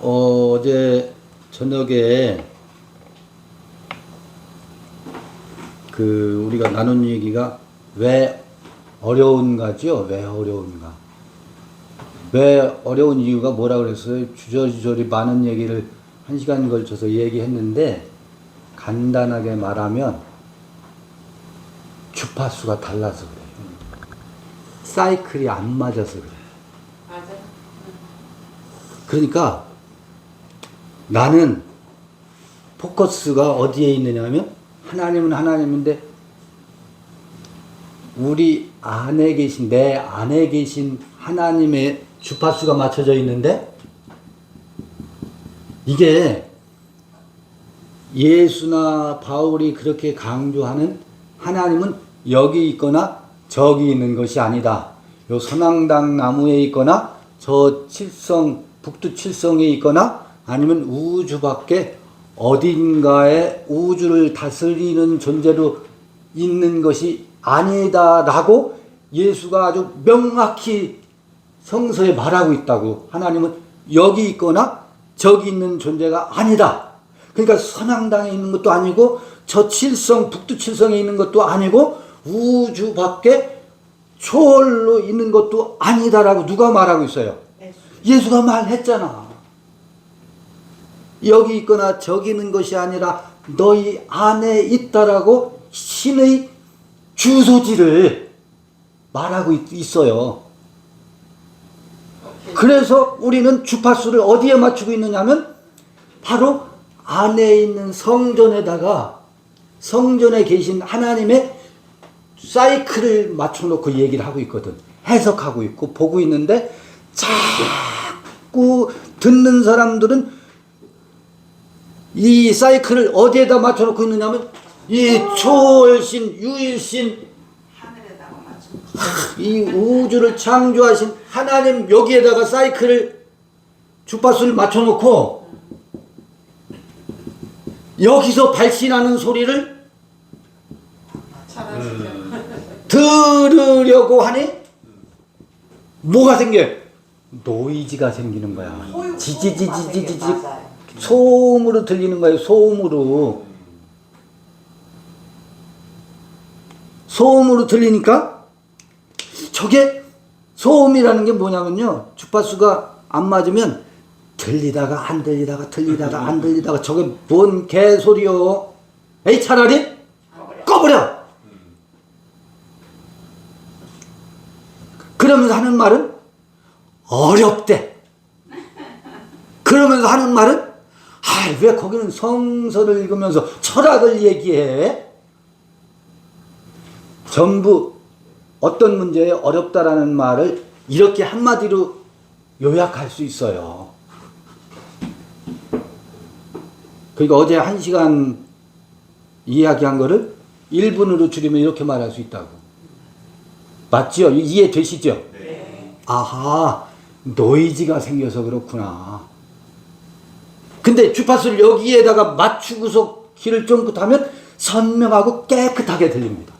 어제 저녁에 우리가 나눈 얘기가 왜 어려운가죠? 왜 어려운가? 왜 어려운 이유가 뭐라 그랬어요? 주저리주저리 많은 얘기를 1시간 걸쳐서 얘기했는데 간단하게 말하면 주파수가 달라서 그래요. 사이클이 안 맞아서 그래요. 맞아. 그러니까 나는 포커스가 어디에 있느냐면 하나님은 하나님인데 우리 안에 계신 내 안에 계신 하나님의 주파수가 맞춰져 있는데 이게 예수나 바울이 그렇게 강조하는 하나님은 여기 있거나 저기 있는 것이 아니다. 요 선앙당 나무에 있거나 저 북두 칠성에 있거나 아니면 우주 밖에 어딘가에 우주를 다스리는 존재로 있는 것이 아니다라고 예수가 아주 명확히 성서에 말하고 있다고. 하나님은 여기 있거나 저기 있는 존재가 아니다. 그러니까 선앙당에 있는 것도 아니고 저 북두 칠성에 있는 것도 아니고 우주 밖에 초월로 있는 것도 아니다라고 누가 말하고 있어요? 예수가 말했잖아. 여기 있거나 저기 있는 것이 아니라 너희 안에 있다라고 신의 주소지를 말하고 있어요. 그래서 우리는 주파수를 어디에 맞추고 있느냐면 바로 안에 있는 성전에다가 성전에 계신 하나님의 사이클을 맞춰놓고 얘기를 하고 있거든. 해석하고 있고 보고 있는데 자꾸 듣는 사람들은 이 사이클을 어디에다 맞춰놓고 있느냐면 이 초월신, 유일신, 하늘에다가 맞춰. 이 우주를 창조하신 하나님 여기에다가 사이클을 주파수를 맞춰놓고 여기서 발신하는 소리를 들으려고 하니 뭐가 생겨요? 노이즈가 생기는 거야. 지지지지지지 소음으로 들리는 거예요. 소음으로 들리니까 저게 소음이라는 게 뭐냐면요. 주파수가 안 맞으면 들리다가 안 들리다가 들리다가 안 들리다가 저게 뭔 개소리요. 에이 차라리 꺼버려. 그러면서 하는 말은 어렵대. 그러면서 하는 말은 왜 거기는 성서를 읽으면서 철학을 얘기해? 전부 어떤 문제에 어렵다라는 말을 이렇게 한마디로 요약할 수 있어요. 그러니까 어제 1시간 이야기한 거를 1분으로 줄이면 이렇게 말할 수 있다고. 맞죠? 이해되시죠? 네. 아하, 노이즈가 생겨서 그렇구나. 근데 주파수를 여기에다가 맞추고서 귀를 쫑긋 하면 선명하고 깨끗하게 들립니다.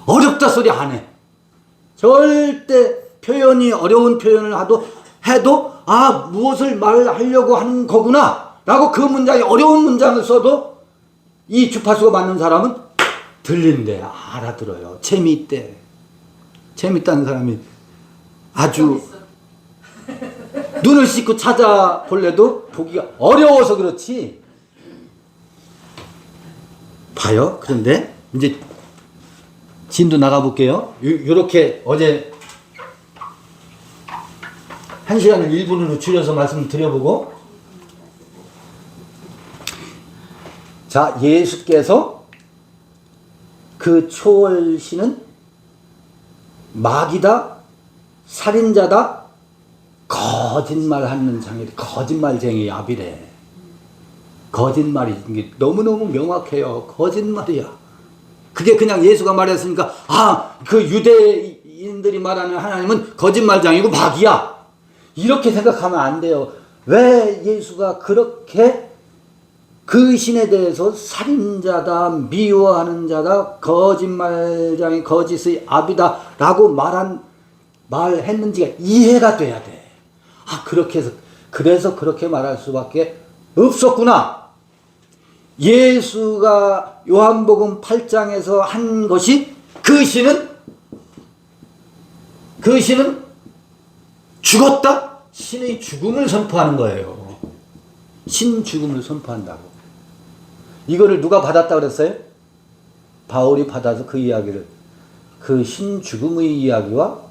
어렵다 소리 안 해. 절대 어려운 표현을 해도 무엇을 말하려고 하는 거구나 라고 그 문장에 어려운 문장을 써도 이 주파수가 맞는 사람은 들린대. 알아들어요. 재미있대. 재밌다는 사람이 아주 눈을 씻고 찾아볼래도 보기가 어려워서 그렇지. 봐요. 그런데 이제 진도 나가볼게요. 요렇게 어제 1시간을 1분으로 줄여서 말씀드려보고, 자, 예수께서 그 초월신은 마귀다, 살인자다, 거짓말하는 장애리, 거짓말쟁이 아비래. 거짓말이 이게 너무너무 명확해요. 거짓말이야. 그게 그냥 예수가 말했으니까 그 유대인들이 말하는 하나님은 거짓말장이고 마귀야. 이렇게 생각하면 안 돼요. 왜 예수가 그렇게 그 신에 대해서 살인자다, 미워하는 자다, 거짓말장이, 거짓의 아비다 라고 말했는지가 이해가 돼야 돼. 그렇게 해서 그래서 그렇게 말할 수밖에 없었구나. 예수가 요한복음 8장에서 한 것이 그 신은 죽었다. 신의 죽음을 선포하는 거예요. 신 죽음을 선포한다고. 이거를 누가 받았다 그랬어요? 바울이 받아서 그 이야기를, 그 신 죽음의 이야기와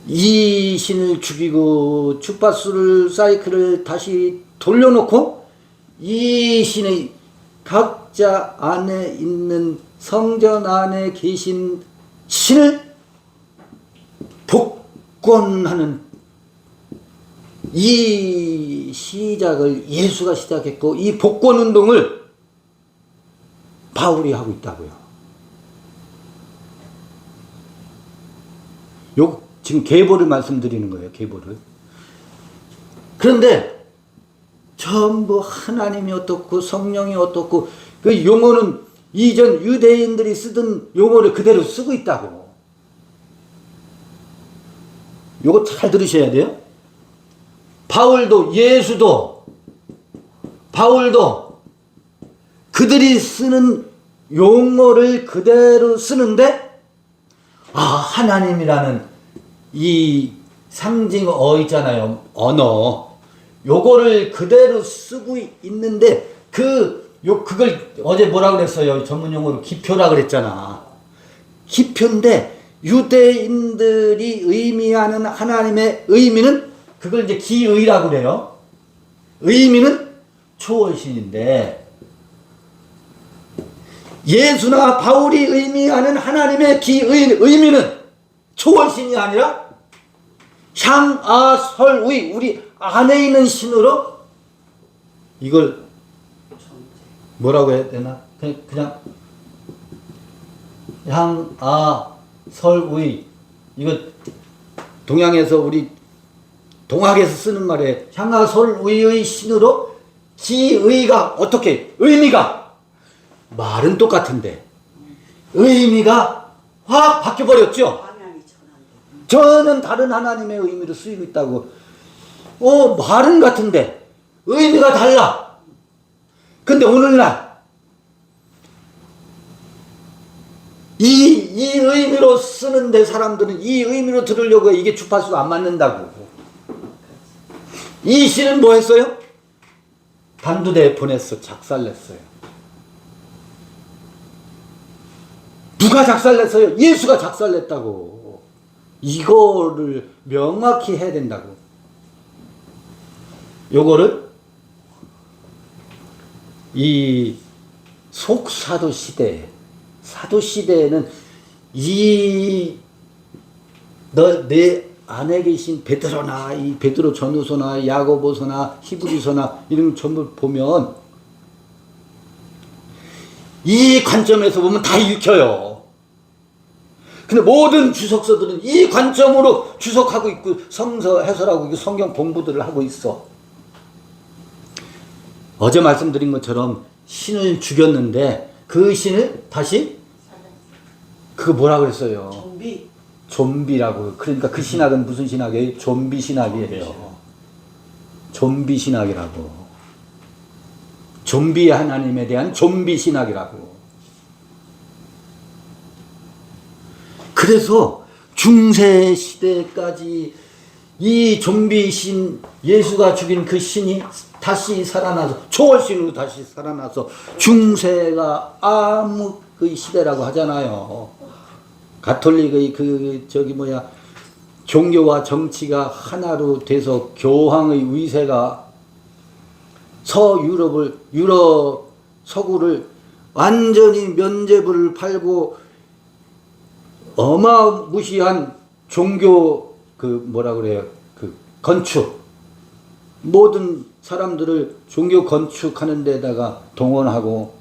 이 신을 죽이고 주파수를 사이클을 다시 돌려놓고 이 신의 각자 안에 있는 성전 안에 계신 신을 복권하는 이 시작을 예수가 시작했고, 이 복권 운동을 바울이 하고 있다고요. 지금 계보를 말씀드리는 거예요. 계보를. 그런데 전부 하나님이 어떻고 성령이 어떻고 그 용어는 이전 유대인들이 쓰던 용어를 그대로 쓰고 있다고. 요거 잘 들으셔야 돼요. 바울도 그들이 쓰는 용어를 그대로 쓰는데, 하나님이라는 이 상징어 있잖아요. 언어. 요거를 그대로 쓰고 있는데, 그걸 어제 뭐라 그랬어요? 전문 용어로 기표라 그랬잖아. 기표인데, 유대인들이 의미하는 하나님의 의미는 그걸 이제 기의라고 그래요. 의미는 초월신인데, 예수나 바울이 의미하는 하나님의 의미는 초월신이 아니라 향아설의, 우리 안에 있는 신으로, 이걸 뭐라고 해야 되나? 그냥 향아설의, 이거 동양에서 우리 동학에서 쓰는 말에 향아설의의 신으로 기의가 어떻게, 의미가, 말은 똑같은데 의미가 확 바뀌어버렸죠. 저는 다른 하나님의 의미로 쓰이고 있다고. 말은 같은데 의미가 달라. 근데 오늘날 이 의미로 쓰는데 사람들은 이 의미로 들으려고 이게 주파수가 안 맞는다고. 이 신은 뭐 했어요? 단두대에 보냈어. 작살냈어요. 누가 작살냈어요? 예수가 작살냈다고. 이거를 명확히 해야 된다고. 요거를 이 속사도 시대, 사도 시대에는 내 안에 계신 베드로나 이 베드로 전후서나 야고보서나 히브리서나 이런 전부 보면 이 관점에서 보면 다 읽혀요. 근데 모든 주석서들은 이 관점으로 주석하고 있고 성서 해설하고 있고 성경 공부들을 하고 있어. 어제 말씀드린 것처럼 신을 죽였는데 그 신을 다시 그거 뭐라 그랬어요? 좀비라고. 그러니까 그 신학은 무슨 신학이에요? 좀비 신학이에요. 좀비 신학이라고. 좀비 하나님에 대한 좀비 신학이라고. 그래서 중세 시대까지 이 좀비 신, 예수가 죽인 그 신이 다시 살아나서, 초월신으로 다시 살아나서 중세가 암흑의 시대라고 하잖아요. 가톨릭의 종교와 정치가 하나로 돼서 교황의 위세가 유럽 서구를 완전히 면죄부를 팔고 어마무시한 종교 건축, 모든 사람들을 종교 건축하는 데다가 동원하고,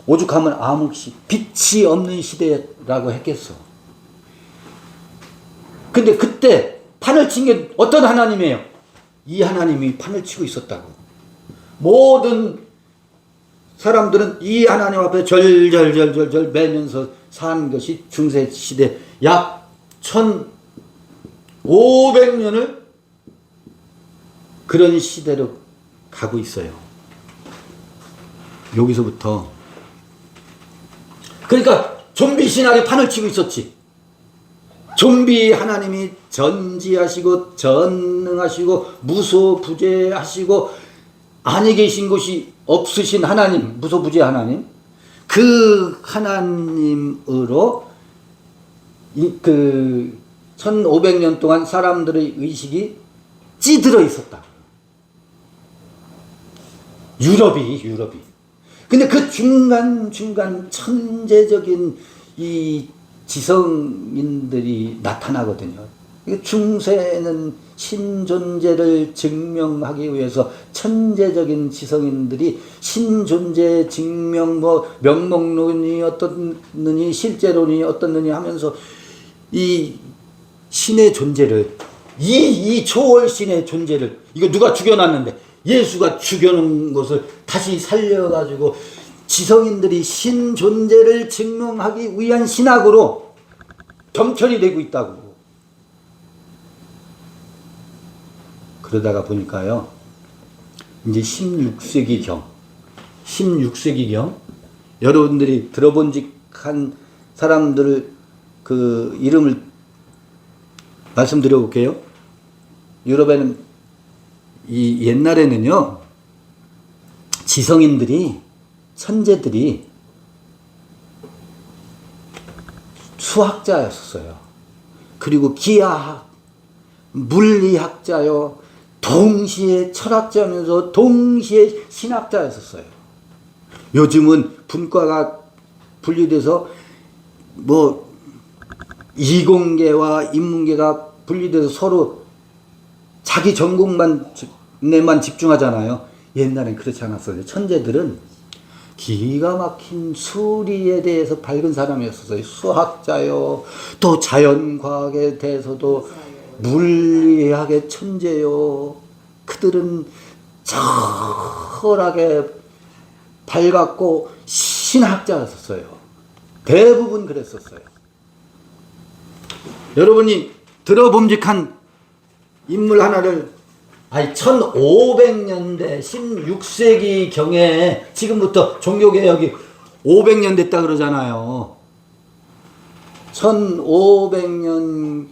오죽하면 암흑시, 빛이 없는 시대라고 했겠어. 근데 그때 판을 친 게 어떤 하나님이에요? 이 하나님이 판을 치고 있었다고. 모든 사람들은 이 하나님 앞에 절절절절절 매면서 산 것이 중세 시대 약 500년을 그런 시대로 가고 있어요. 여기서부터. 그러니까 좀비 신학에 판을 치고 있었지. 좀비 하나님이 전지하시고 전능하시고 무소부재하시고 안에 계신 곳이 없으신 하나님, 무소부재 하나님, 그 하나님으로 그 1500년 동안 사람들의 의식이 찌들어 있었다. 유럽이. 근데 그 중간중간 천재적인 이 지성인들이 나타나거든요. 중세는 신존재를 증명하기 위해서 천재적인 지성인들이 신존재 증명, 명목론이 어떻느니 실제론이 어떻느니 하면서 이 신의 존재를, 이 초월신의 존재를, 이거 누가 죽여놨는데 예수가 죽여놓은 것을 다시 살려가지고 지성인들이 신 존재를 증명하기 위한 신학으로 점철이 되고 있다고. 그러다가 보니까요, 이제 16세기경, 여러분들이 들어본 직한 사람들을 그 이름을 말씀드려 볼게요. 유럽에는 이 옛날에는요, 지성인들이, 천재들이 수학자였어요. 그리고 기하학, 물리학자요, 동시에 철학자면서 동시에 신학자였었어요. 요즘은 분과가 분리돼서 뭐 이공계와 인문계가 분리돼서 서로 자기 전공만 집중하잖아요. 옛날엔 그렇지 않았어요. 천재들은 기가 막힌 수리에 대해서 밝은 사람이었어요. 수학자요, 또 자연과학에 대해서도 물리학의 천재요. 그들은 철학에 밝았고 신학자였어요. 대부분 그랬었어요. 여러분이 들어봄직한 인물 하나를 1500년대 16세기 경에 지금부터 종교개혁이 500년 됐다 그러잖아요. 1500년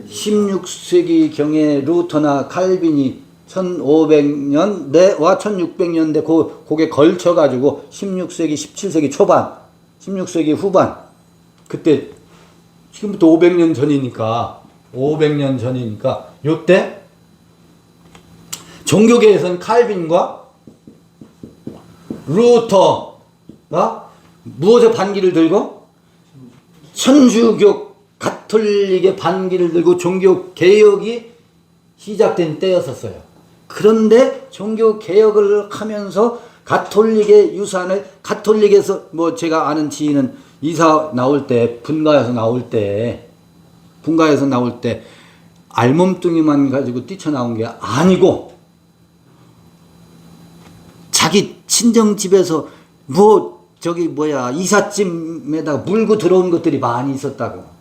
16세기 경에 루터나 칼빈이 1500년대와 1600년대 그게 걸쳐가지고 16세기 17세기 초반 16세기 후반 그때 지금부터 500년 전이니까 요때 종교계에서는 칼빈과 루터가 무엇의 반기를 들고 천주교 가톨릭의 반기를 들고 종교개혁이 시작된 때였었어요. 그런데 종교개혁을 하면서 가톨릭의 유산을 가톨릭에서 뭐 제가 아는 지인은 이사 나올 때 분가에서 나올 때 알몸뚱이만 가지고 뛰쳐나온 게 아니고 자기 친정집에서 이삿짐에다가 물고 들어온 것들이 많이 있었다고.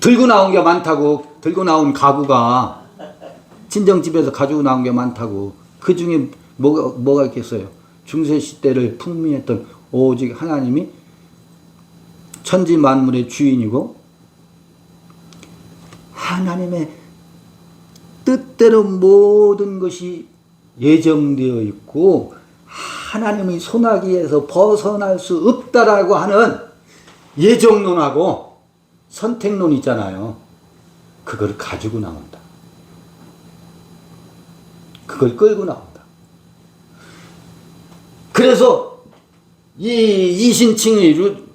들고 나온 게 많다고. 들고 나온 가구가 친정집에서 가지고 나온 게 많다고. 그 중에 뭐가 있겠어요. 중세시대를 풍미했던 오직 하나님이 천지 만물의 주인이고 하나님의 뜻대로 모든 것이 예정되어 있고 하나님의 손아귀에서 벗어날 수 없다라고 하는 예정론하고 선택론 있잖아요. 그걸 가지고 나온다. 그걸 끌고 나온다. 그래서 이 이신칭의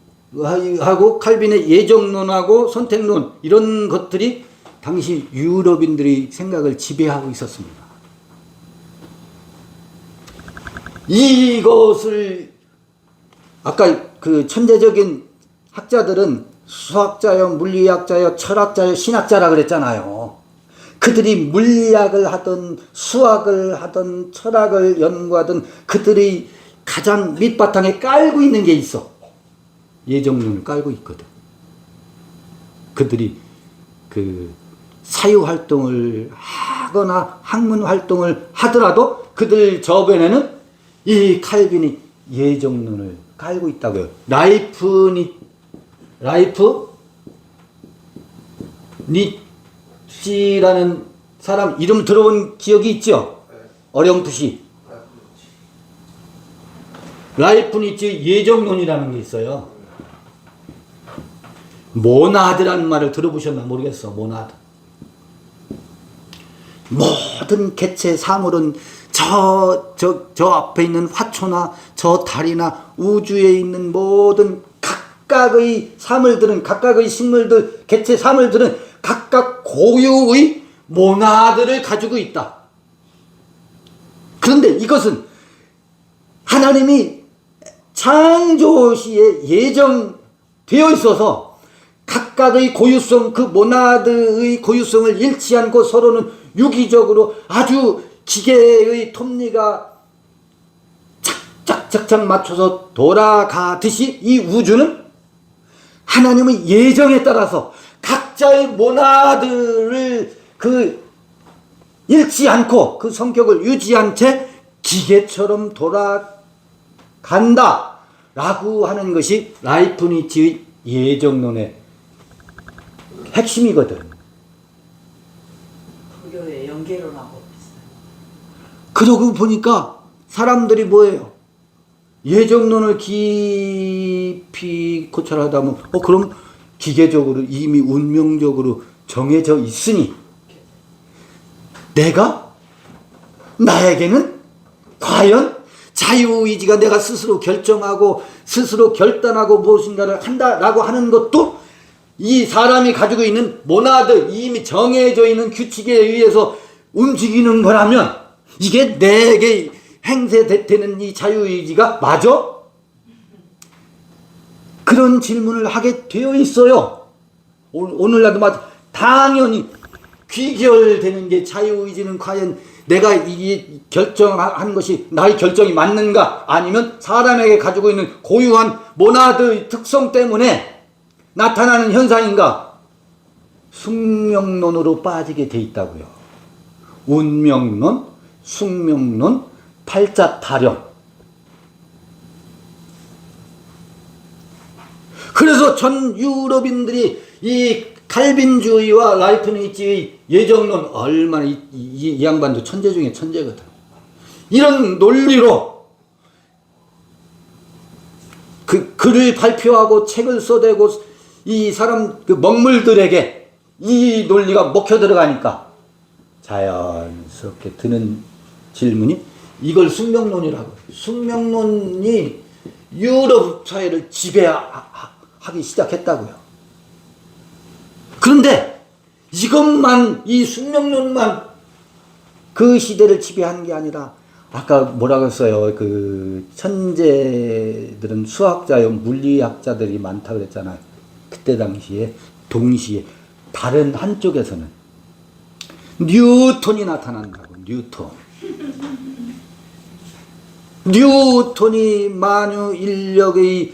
하고 칼빈의 예정론하고 선택론 이런 것들이 당시 유럽인들의 생각을 지배하고 있었습니다. 이것을 아까 그 천재적인 학자들은 수학자요, 물리학자요, 철학자요, 신학자라 그랬잖아요. 그들이 물리학을 하든 수학을 하든 철학을 연구하든 그들이 가장 밑바탕에 깔고 있는 게 있어. 예정론을 깔고 있거든. 그들이 그 사유 활동을 하거나 학문 활동을 하더라도 그들 저변에는 이 칼빈이 예정론을 깔고 있다고요. 라이프 니치라는 사람 이름 들어본 기억이 있죠? 어렴풋이. 라이프니치 예정론이라는 게 있어요. 모나드라는 말을 들어보셨나 모르겠어. 모나드. 모든 개체 사물은 저 앞에 있는 화초나 저 달이나 우주에 있는 모든 각각의 사물들은, 각각의 식물들, 개체 사물들은 각각 고유의 모나드를 가지고 있다. 그런데 이것은 하나님이 창조시에 예정되어 있어서 각각의 고유성, 그 모나드의 고유성을 잃지 않고 서로는 유기적으로 아주 기계의 톱니가 착착착착 맞춰서 돌아가듯이 이 우주는 하나님의 예정에 따라서 각자의 모나드를 잃지 않고 그 성격을 유지한 채 기계처럼 돌아간다 라고 하는 것이 라이프니치의 예정론의 핵심이거든. 불교의 연계론하고 비슷해요. 그러고 보니까 사람들이 뭐예요? 예정론을 깊이 고찰하다 보면 그럼 기계적으로 이미 운명적으로 정해져 있으니 나에게는 과연 자유의지가 내가 스스로 결정하고 스스로 결단하고 무엇인가를 한다라고 하는 것도 이 사람이 가지고 있는 모나드, 이미 정해져 있는 규칙에 의해서 움직이는 거라면 이게 내게 행세되는 이 자유의지가 맞아? 그런 질문을 하게 되어 있어요. 오늘날도 당연히 귀결되는 게 자유의지는 과연 내가 이 결정한 것이 나의 결정이 맞는가, 아니면 사람에게 가지고 있는 고유한 모나드의 특성 때문에 나타나는 현상인가? 숙명론으로 빠지게 돼 있다고요. 운명론, 숙명론, 팔자타령. 그래서 전 유럽인들이 이 칼빈주의와 라이프니치의 예정론, 얼마나 이 양반도 천재 중에 천재거든. 이런 논리로 글을 발표하고 책을 써대고 이 사람 먹물들에게 이 논리가 먹혀 들어가니까 자연스럽게 드는 질문이 이걸 숙명론이라고. 숙명론이 유럽 사회를 지배하기 시작했다고요. 그런데 이것만, 이 숙명론만 그 시대를 지배한 게 아니라, 아까 뭐라고 했어요? 그 천재들은 수학자요, 물리학자들이 많다 그랬잖아요. 그때 당시에 동시에 다른 한쪽에서는 뉴턴이 나타난다고. 뉴턴이 만유인력의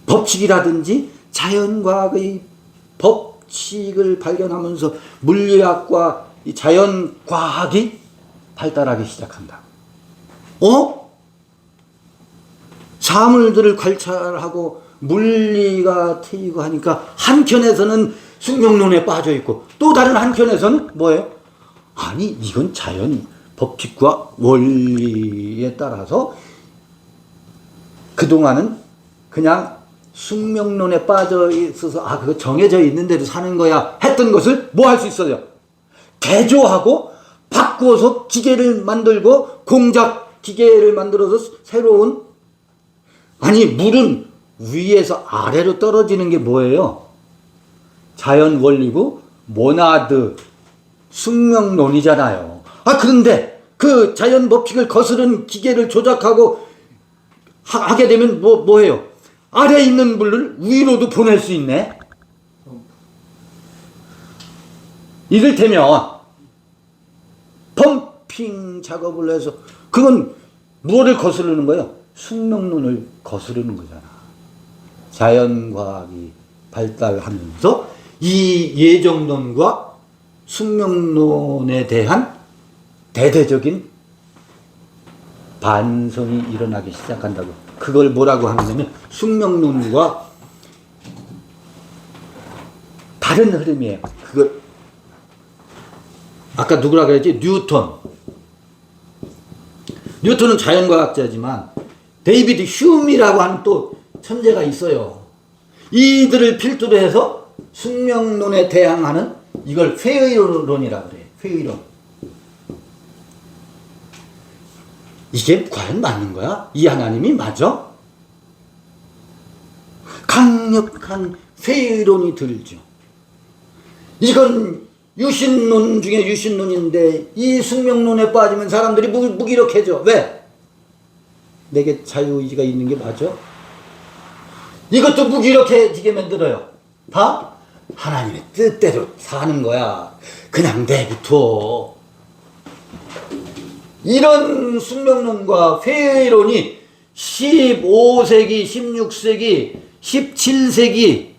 법칙이라든지 자연과학의 법칙을 발견하면서 물리학과 이 자연과학이 발달하기 시작한다. 사물들을 관찰하고 물리가 트이고 하니까 한켠에서는 숙명론에 빠져 있고 또 다른 한켠에서는 뭐예요? 아니, 이건 자연 법칙과 원리에 따라서 그동안은 그냥 숙명론에 빠져 있어서 그거 정해져 있는 대로 사는 거야 했던 것을 뭐 할 수 있어요? 개조하고 바꾸어서 기계를 만들고 공작 기계를 만들어서 새로운, 아니 물은 위에서 아래로 떨어지는 게 뭐예요? 자연 원리고 모나드 숙명론이잖아요. 그런데 그 자연 법칙을 거스른 기계를 조작하고 하게 되면 뭐예요? 아래에 있는 물을 위로도 보낼 수 있네. 이를테면 펌핑 작업을 해서 그건 무엇을 거스르는 거예요? 숙명론을 거스르는 거잖아. 자연과학이 발달하면서 이 예정론과 숙명론에 대한 대대적인 반성이 일어나기 시작한다고. 그걸 뭐라고 하냐면 숙명론과 다른 흐름이에요. 그걸 아까 누구라 그랬지? 뉴턴은 자연과학자지만 데이비드 휴미라고 하는 또 천재가 있어요. 이들을 필두로 해서 숙명론에 대항하는 이걸 회의론이라고 그래요. 회의론. 이게 과연 맞는 거야? 이 하나님이 맞아? 강력한 회의론이 들죠. 이건 유신론 중에 유신론인데 이 숙명론에 빠지면 사람들이 무기력해져. 왜? 내게 자유의지가 있는 게 맞아? 이것도 무기력해지게 만들어요. 다 하나님의 뜻대로 사는 거야. 그냥 내부터. 이런 숙명론과 회의론이 15세기, 16세기, 17세기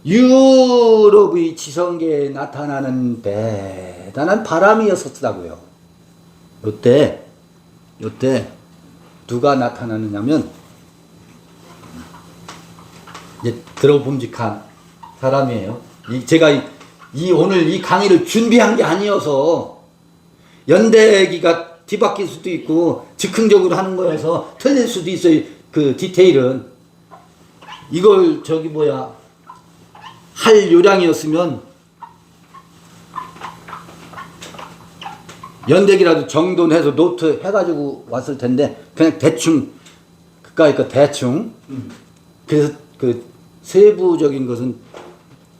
유럽의 지성계에 나타나는 대단한 바람이었었다고요. 요때 누가 나타나느냐면 이제 들어봄직한 사람이에요. 제가 오늘 이 강의를 준비한 게 아니어서 연대기가 뒤바뀔 수도 있고 즉흥적으로 하는 거여서 틀릴 수도 있어요. 그 디테일은 이걸 할 요량이었으면 연대기라도 정돈해서 노트 해가지고 왔을 텐데 그냥 대충 그까이 거 대충 그래서 그 세부적인 것은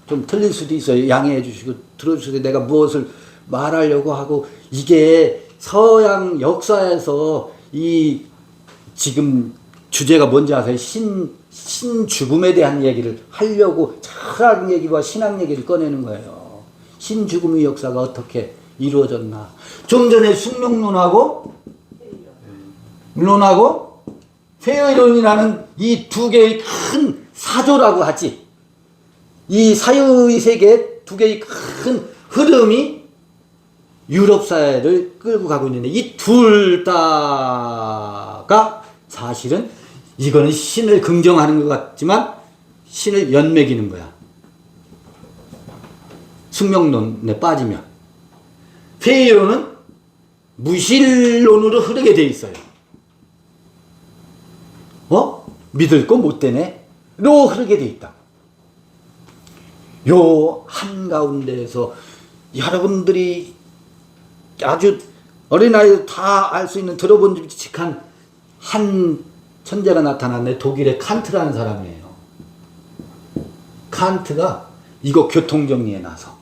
좀 틀릴 수도 있어요. 양해해 주시고 들어주세요. 내가 무엇을 말하려고 하고 이게 서양 역사에서 이 지금 주제가 뭔지 아세요? 신죽음에 대한 얘기를 하려고 철학 얘기와 신학 얘기를 꺼내는 거예요. 신죽음의 역사가 어떻게 이루어졌나. 좀 전에 숙명론하고 회의론이라는 이 두 개의 큰 사조라고 하지. 이 사유의 세계의 두 개의 큰 흐름이 유럽 사회를 끌고 가고 있는데 이 둘 다가 사실은 이거는 신을 긍정하는 것 같지만 신을 연맥이는 거야. 숙명론에 빠지면. 회의론은 무실론으로 흐르게 돼 있어요. 믿을 거 못 되네? 로 흐르게 돼 있다. 요 한가운데에서 여러분들이 아주 어린아이도 다 알 수 있는 들어본 직한 한 천재가 나타났네. 독일의 칸트라는 사람이에요. 칸트가 이거 교통정리에 나서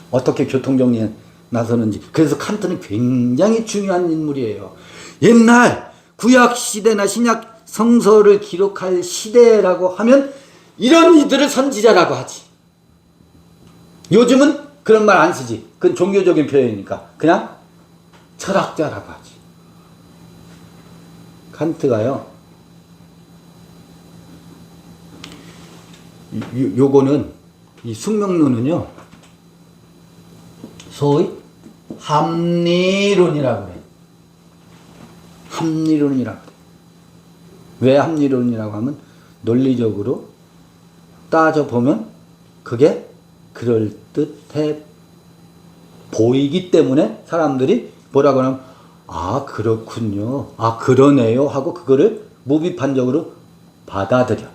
어떻게 교통정리에 나서는지. 그래서 칸트는 굉장히 중요한 인물이에요. 옛날 구약시대나 신약 성서를 기록할 시대라고 하면 이런 이들을 선지자라고 하지. 요즘은 그런 말 안 쓰지. 그건 종교적인 표현이니까 그냥 철학자라고 하지. 칸트가요. 요거는 이 숙명론은요. 소위 합리론이라고 그래. 합리론이라고 그래. 왜 합리론이라고 하면 논리적으로 따져보면 그게 그럴듯해 보이기 때문에 사람들이 뭐라고 하면 아 그렇군요, 아 그러네요 하고 그거를 무비판적으로 받아들여.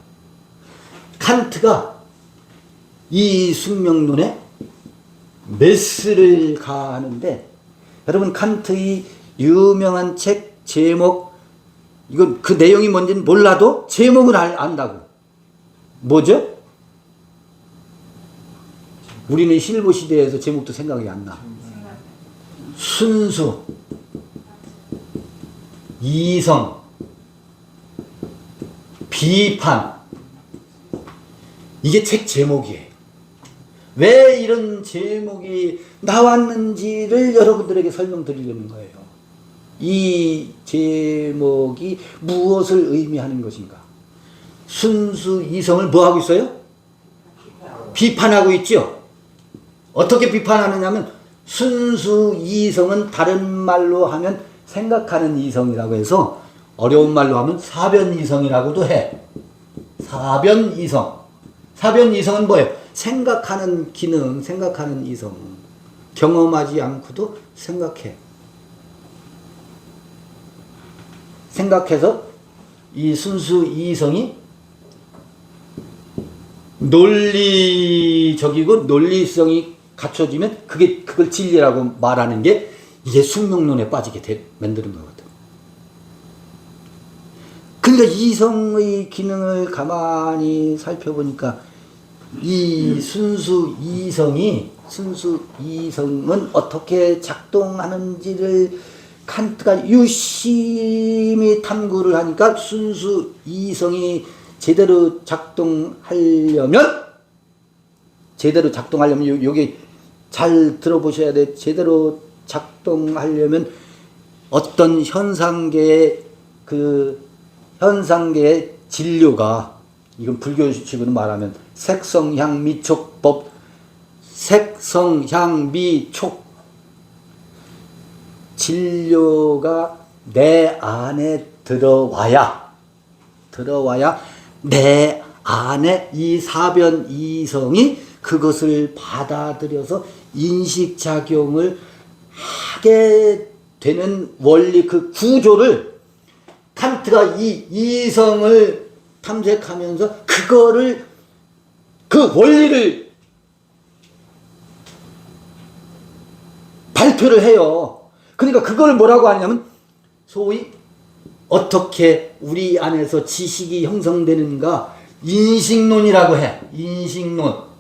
칸트가 이 숙명론에 메스를 가하는데, 여러분 칸트의 유명한 책 제목, 이건 그 내용이 뭔지는 몰라도 제목을 안다고. 뭐죠? 우리는 실버 시대에서 제목도 생각이 안 나. 순수, 이성, 비판. 이게 책 제목이에요. 왜 이런 제목이 나왔는지를 여러분들에게 설명드리려는 거예요. 이 제목이 무엇을 의미하는 것인가. 순수 이성을 뭐 하고 있어요? 비판하고 있죠. 어떻게 비판하느냐면 순수 이성은 다른 말로 하면 생각하는 이성이라고 해서 어려운 말로 하면 사변 이성이라고도 해. 사변 이성. 사변 이성은 뭐예요? 생각하는 기능, 생각하는 이성. 경험하지 않고도 생각해. 생각해서 이 순수 이성이 논리적이고 논리성이 갖춰지면 그걸 진리라고 말하는 게 이게 숙명론에 빠지게 만드는 거거든. 그러니까 이성의 기능을 가만히 살펴보니까 이 순수 이성은 어떻게 작동하는지를 칸트가 유심히 탐구를 하니까 순수 이성이 제대로 작동하려면 여기 잘 들어보셔야 돼. 제대로 작동하려면 어떤 현상계의 진료가, 이건 불교식으로 말하면 색성향미촉법, 색성향미촉 진료가 내 안에 들어와야 내 안에 이 사변 이성이 그것을 받아들여서 인식작용을 하게 되는 원리, 그 구조를 칸트가 이 이성을 탐색하면서 그 원리를 발표를 해요. 그러니까 그걸 뭐라고 하냐면 소위 어떻게 우리 안에서 지식이 형성되는가 인식론이라고 해. 인식론.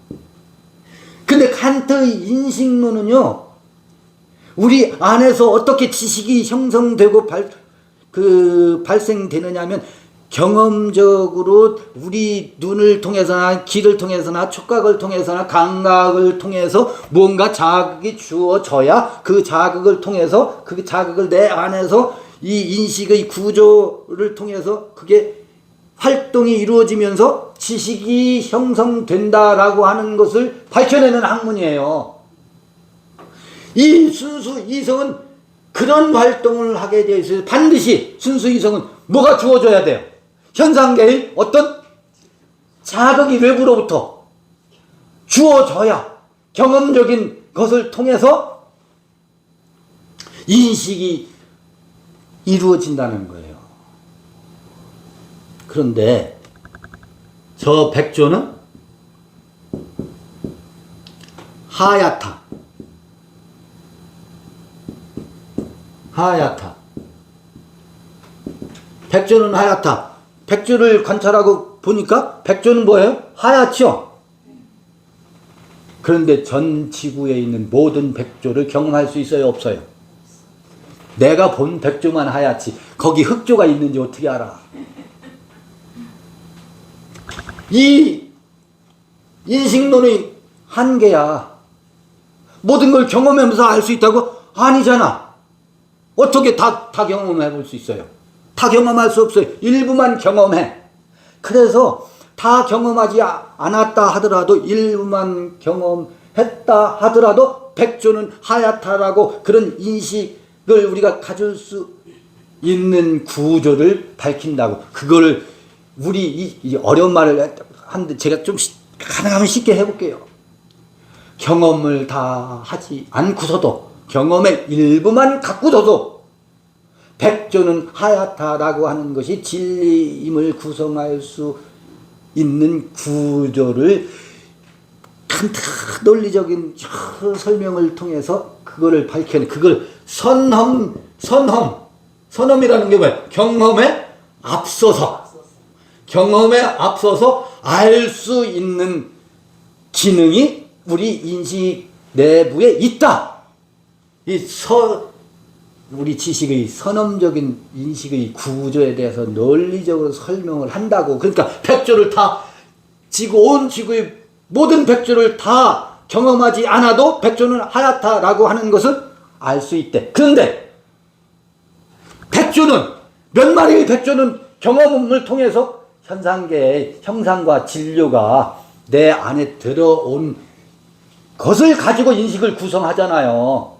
근데 칸트의 인식론은요, 우리 안에서 어떻게 지식이 형성되고 발생되느냐면 경험적으로 우리 눈을 통해서나 귀를 통해서나 촉각을 통해서나 감각을 통해서 무언가 자극이 주어져야 그 자극을 통해서 그 자극을 내 안에서 이 인식의 구조를 통해서 그게 활동이 이루어지면서 지식이 형성된다라고 하는 것을 밝혀내는 학문이에요. 이 순수 이성은 그런 활동을 하게 되어 있어요. 반드시 순수 이성은 뭐가 주어져야 돼요? 현상계의 어떤 자극이 외부로부터 주어져야 경험적인 것을 통해서 인식이 이루어진다는 거예요. 그런데 저 백조는 하야타. 백조는 하얗다. 백조를 관찰하고 보니까 백조는 뭐예요? 하얗죠? 그런데 전 지구에 있는 모든 백조를 경험할 수 있어요? 없어요? 내가 본 백조만 하얗지 거기 흑조가 있는지 어떻게 알아? 이 인식론의 한계야. 모든 걸 경험하면서 알 수 있다고? 아니잖아. 어떻게 다 경험해 볼 수 있어요? 다 경험할 수 없어요. 일부만 경험해. 그래서 다 경험하지 않았다 하더라도 일부만 경험했다 하더라도 백조는 하얗다라고 그런 인식을 우리가 가질 수 있는 구조를 밝힌다고. 그거를 우리 이 어려운 말을 하는데 제가 좀 가능하면 쉽게 해볼게요. 경험을 다 하지 않고서도 경험의 일부만 갖고서도 백조는 하얗다라고 하는 것이 진리임을 구성할 수 있는 구조를 칸트 논리적인 설명을 통해서 그거를 밝혀내. 그걸 선험이라는 게 뭐예요? 경험에 앞서서 알 수 있는 기능이 우리 인식 내부에 있다. 우리 지식의 선험적인 인식의 구조에 대해서 논리적으로 설명을 한다고. 그러니까 백조를 다 온 지구의 모든 백조를 다 경험하지 않아도 백조는 하얗다라고 하는 것을 알 수 있대. 그런데 몇 마리의 백조는 경험을 통해서 현상계의 형상과 진료가 내 안에 들어온 것을 가지고 인식을 구성하잖아요.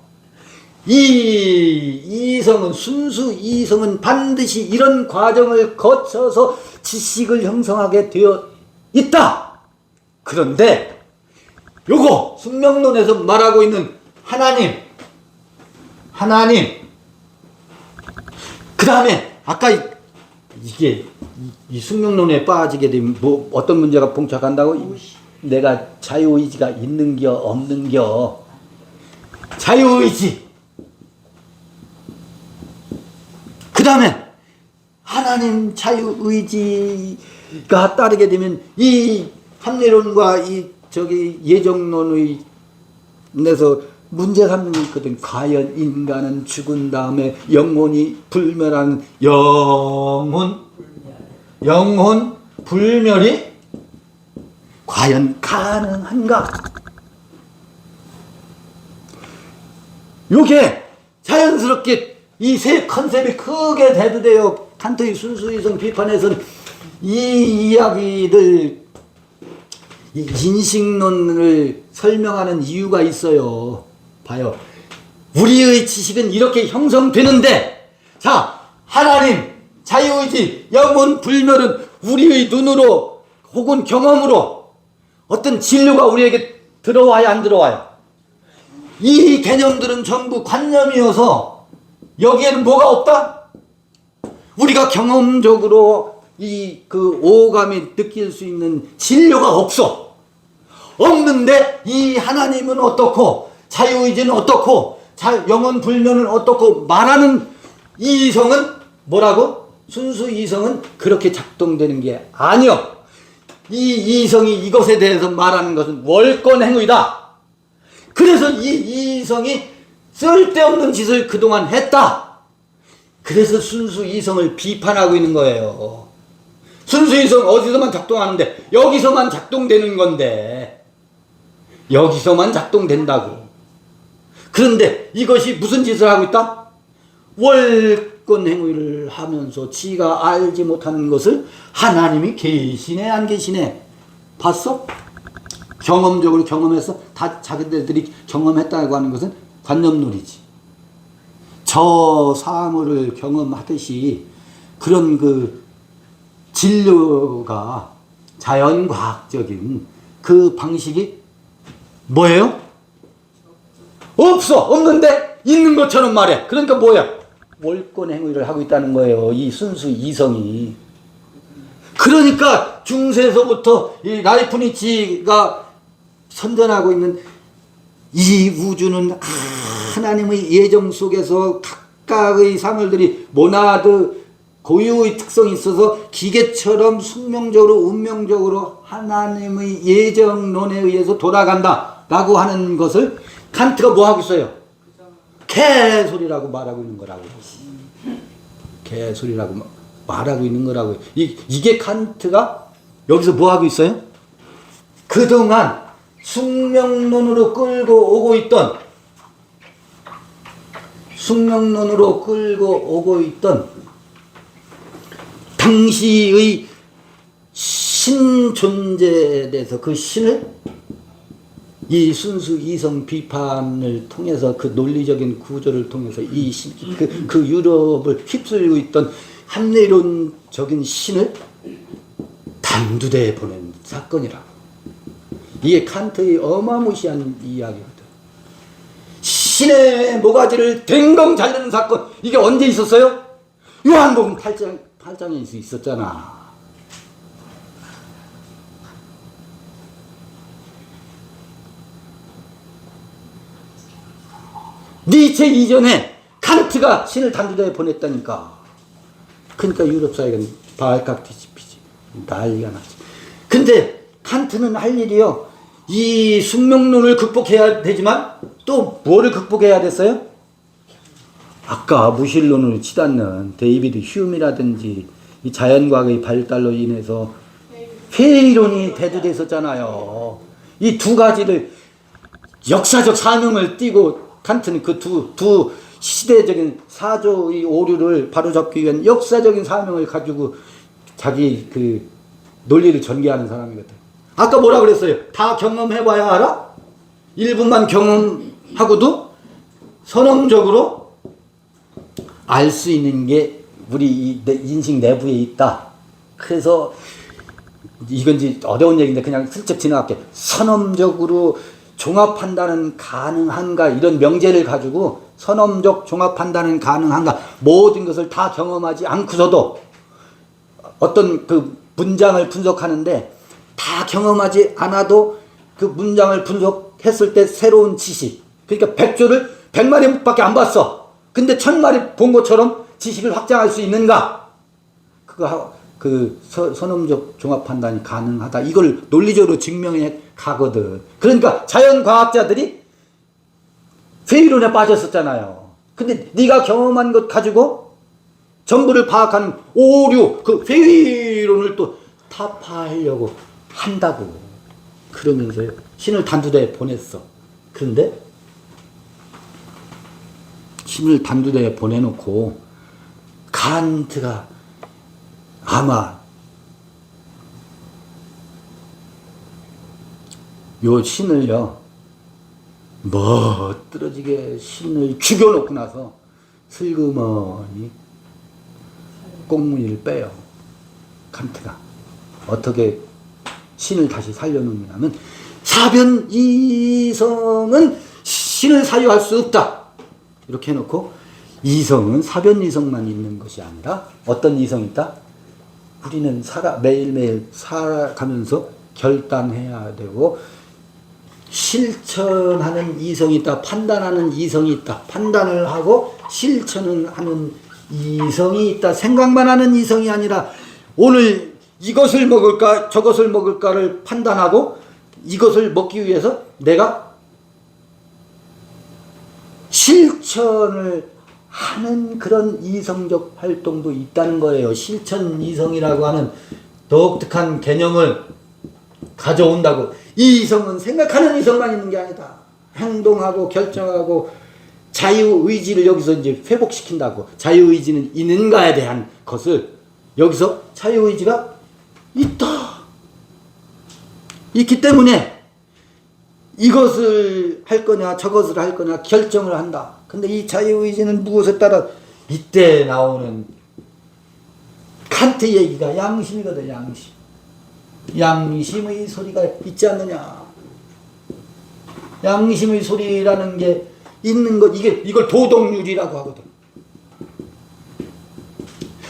이 이성은, 순수 이성은 반드시 이런 과정을 거쳐서 지식을 형성하게 되어 있다. 그런데 요거 숙명론에서 말하고 있는 하나님, 그 다음에 아까 이게 이 숙명론에 빠지게 되면 뭐 어떤 문제가 봉착한다고? 내가 자유의지가 있는겨 없는겨. 자유의지. 그 다음에 하나님 자유의지가 따르게 되면 이 합리론과 이 저기 예정론의 내서 문제 삼는 있거든. 과연 인간은 죽은 다음에 영혼이 불멸하는 영혼 불멸이 과연 가능한가? 요게 자연스럽게 이 세 컨셉이 크게 대두되어 칸트의 순수이성 비판에서는 이 이야기를 이 인식론을 설명하는 이유가 있어요. 봐요. 우리의 지식은 이렇게 형성되는데, 자, 하나님, 자유의지, 영혼, 불멸은 우리의 눈으로 혹은 경험으로 어떤 진료가 우리에게 들어와야 안 들어와요? 이 개념들은 전부 관념이어서 여기에는 뭐가 없다? 우리가 경험적으로 그 오감이 느낄 수 있는 진료가 없어. 없는데 이 하나님은 어떻고 자유의지는 어떻고 영혼 불면은 어떻고 말하는 이 이성은 뭐라고? 순수 이성은 그렇게 작동되는 게 아니요. 이 이성이 이것에 대해서 말하는 것은 월권행위다. 그래서 이 이성이 쓸데없는 짓을 그동안 했다. 그래서 순수 이성을 비판하고 있는 거예요. 순수 이성 어디서만 작동하는데? 여기서만 작동되는 건데. 여기서만 작동된다고. 그런데 이것이 무슨 짓을 하고 있다? 월권 행위를 하면서 지가 알지 못하는 것을 하나님이 계시네 안 계시네? 봤어? 경험적으로 경험해서 다 자기들이 경험했다고 하는 것은 관념놀이지. 저 사물을 경험하듯이 그런 그 진료가 자연과학적인 그 방식이 뭐예요? 없어. 없는데 있는 것처럼 말해. 그러니까 뭐야? 월권 행위를 하고 있다는 거예요. 이 순수 이성이. 그러니까 중세에서부터 이 라이프니치가 선전하고 있는 이 우주는 하나님의 예정 속에서 각각의 사물들이 모나드 고유의 특성이 있어서 기계처럼 숙명적으로 운명적으로 하나님의 예정론에 의해서 돌아간다 라고 하는 것을 칸트가 뭐 하고 있어요? 개소리라고 말하고 있는 거라고. 개소리라고 말하고 있는 거라고. 이게 칸트가 여기서 뭐 하고 있어요? 그동안 숙명론으로 끌고 오고 있던 당시의 신 존재에 대해서 그 신을 이 순수 이성 비판을 통해서 그 논리적인 구조를 통해서 그 유럽을 휩쓸고 있던 합리론적인 신을 단두대에 보낸 사건이라고. 이게 칸트의 어마무시한 이야기거든. 신의 모가지를 댕강 자르는 사건. 이게 언제 있었어요? 요한복음 8장에 있었잖아. 니체 이전에 칸트가 신을 단두대에 보냈다니까. 그러니까 유럽 사회가 발칵 뒤집히지. 난리가 나지. 근데 칸트는 할 일이요. 이 숙명론을 극복해야 되지만 또 뭐를 극복해야 됐어요? 아까 무신론을 치닫는 데이비드 휴미라든지 이 자연과학의 발달로 인해서 회의론이 대두됐었잖아요. 이 두 가지를 역사적 사명을 띠고 칸트는 그 두 시대적인 사조의 오류를 바로잡기 위한 역사적인 사명을 가지고 자기 그 논리를 전개하는 사람이거든. 아까 뭐라 그랬어요? 다 경험해봐야 알아? 일부만 경험하고도 선언적으로 알 수 있는 게 우리 이 인식 내부에 있다. 그래서 이건 이제 어려운 얘기인데 그냥 슬쩍 지나갈게. 선언적으로 종합 판단은 가능한가, 이런 명제를 가지고 선언적 종합 판단은 가능한가, 모든 것을 다 경험하지 않고서도 어떤 그 문장을 분석하는데 다 경험하지 않아도 그 문장을 분석했을 때 새로운 지식, 그러니까 100조를 100마리밖에 안 봤어. 근데 1000마리 본 것처럼 지식을 확장할 수 있는가? 그 선언적 종합 판단이 가능하다. 이걸 논리적으로 증명해 가거든. 그러니까 자연과학자들이 회의론에 빠졌었잖아요. 근데 네가 경험한 것 가지고 전부를 파악하는 오류, 그 회의론을 또 타파하려고 한다고. 그러면서요, 신을 단두대에 보냈어. 그런데 신을 단두대에 보내놓고 칸트가 아마 요 신을요, 멋들어지게 신을 죽여놓고 나서 슬그머니 꽁무니를 빼요. 칸트가 어떻게 신을 다시 살려놓냐면, 사변 이성은 신을 사유할 수 없다 이렇게 해놓고, 이성은 사변 이성만 있는 것이 아니라 어떤 이성이 있다? 우리는 매일매일 살아가면서 결단해야 되고 실천하는 이성이 있다. 판단하는 이성이 있다. 판단을 하고 실천을 하는 이성이 있다. 생각만 하는 이성이 아니라 오늘 이것을 먹을까 저것을 먹을까를 판단하고 이것을 먹기 위해서 내가 실천을 하는 그런 이성적 활동도 있다는 거예요. 실천 이성이라고 하는 독특한 개념을 가져온다고. 이 이성은 생각하는 이성만 있는 게 아니다. 행동하고 결정하고 자유의지를 여기서 이제 회복시킨다고. 자유의지는 있는가에 대한 것을 여기서 자유의지가 있다. 있기 때문에 이것을 할 거냐 저것을 할 거냐 결정을 한다. 근데 이 자유의지는 무엇에 따라, 이때 나오는 칸트 얘기가 양심이거든. 양심. 양심의 소리가 있지 않느냐. 양심의 소리라는 게 있는 것, 이걸 도덕률이라고 하거든.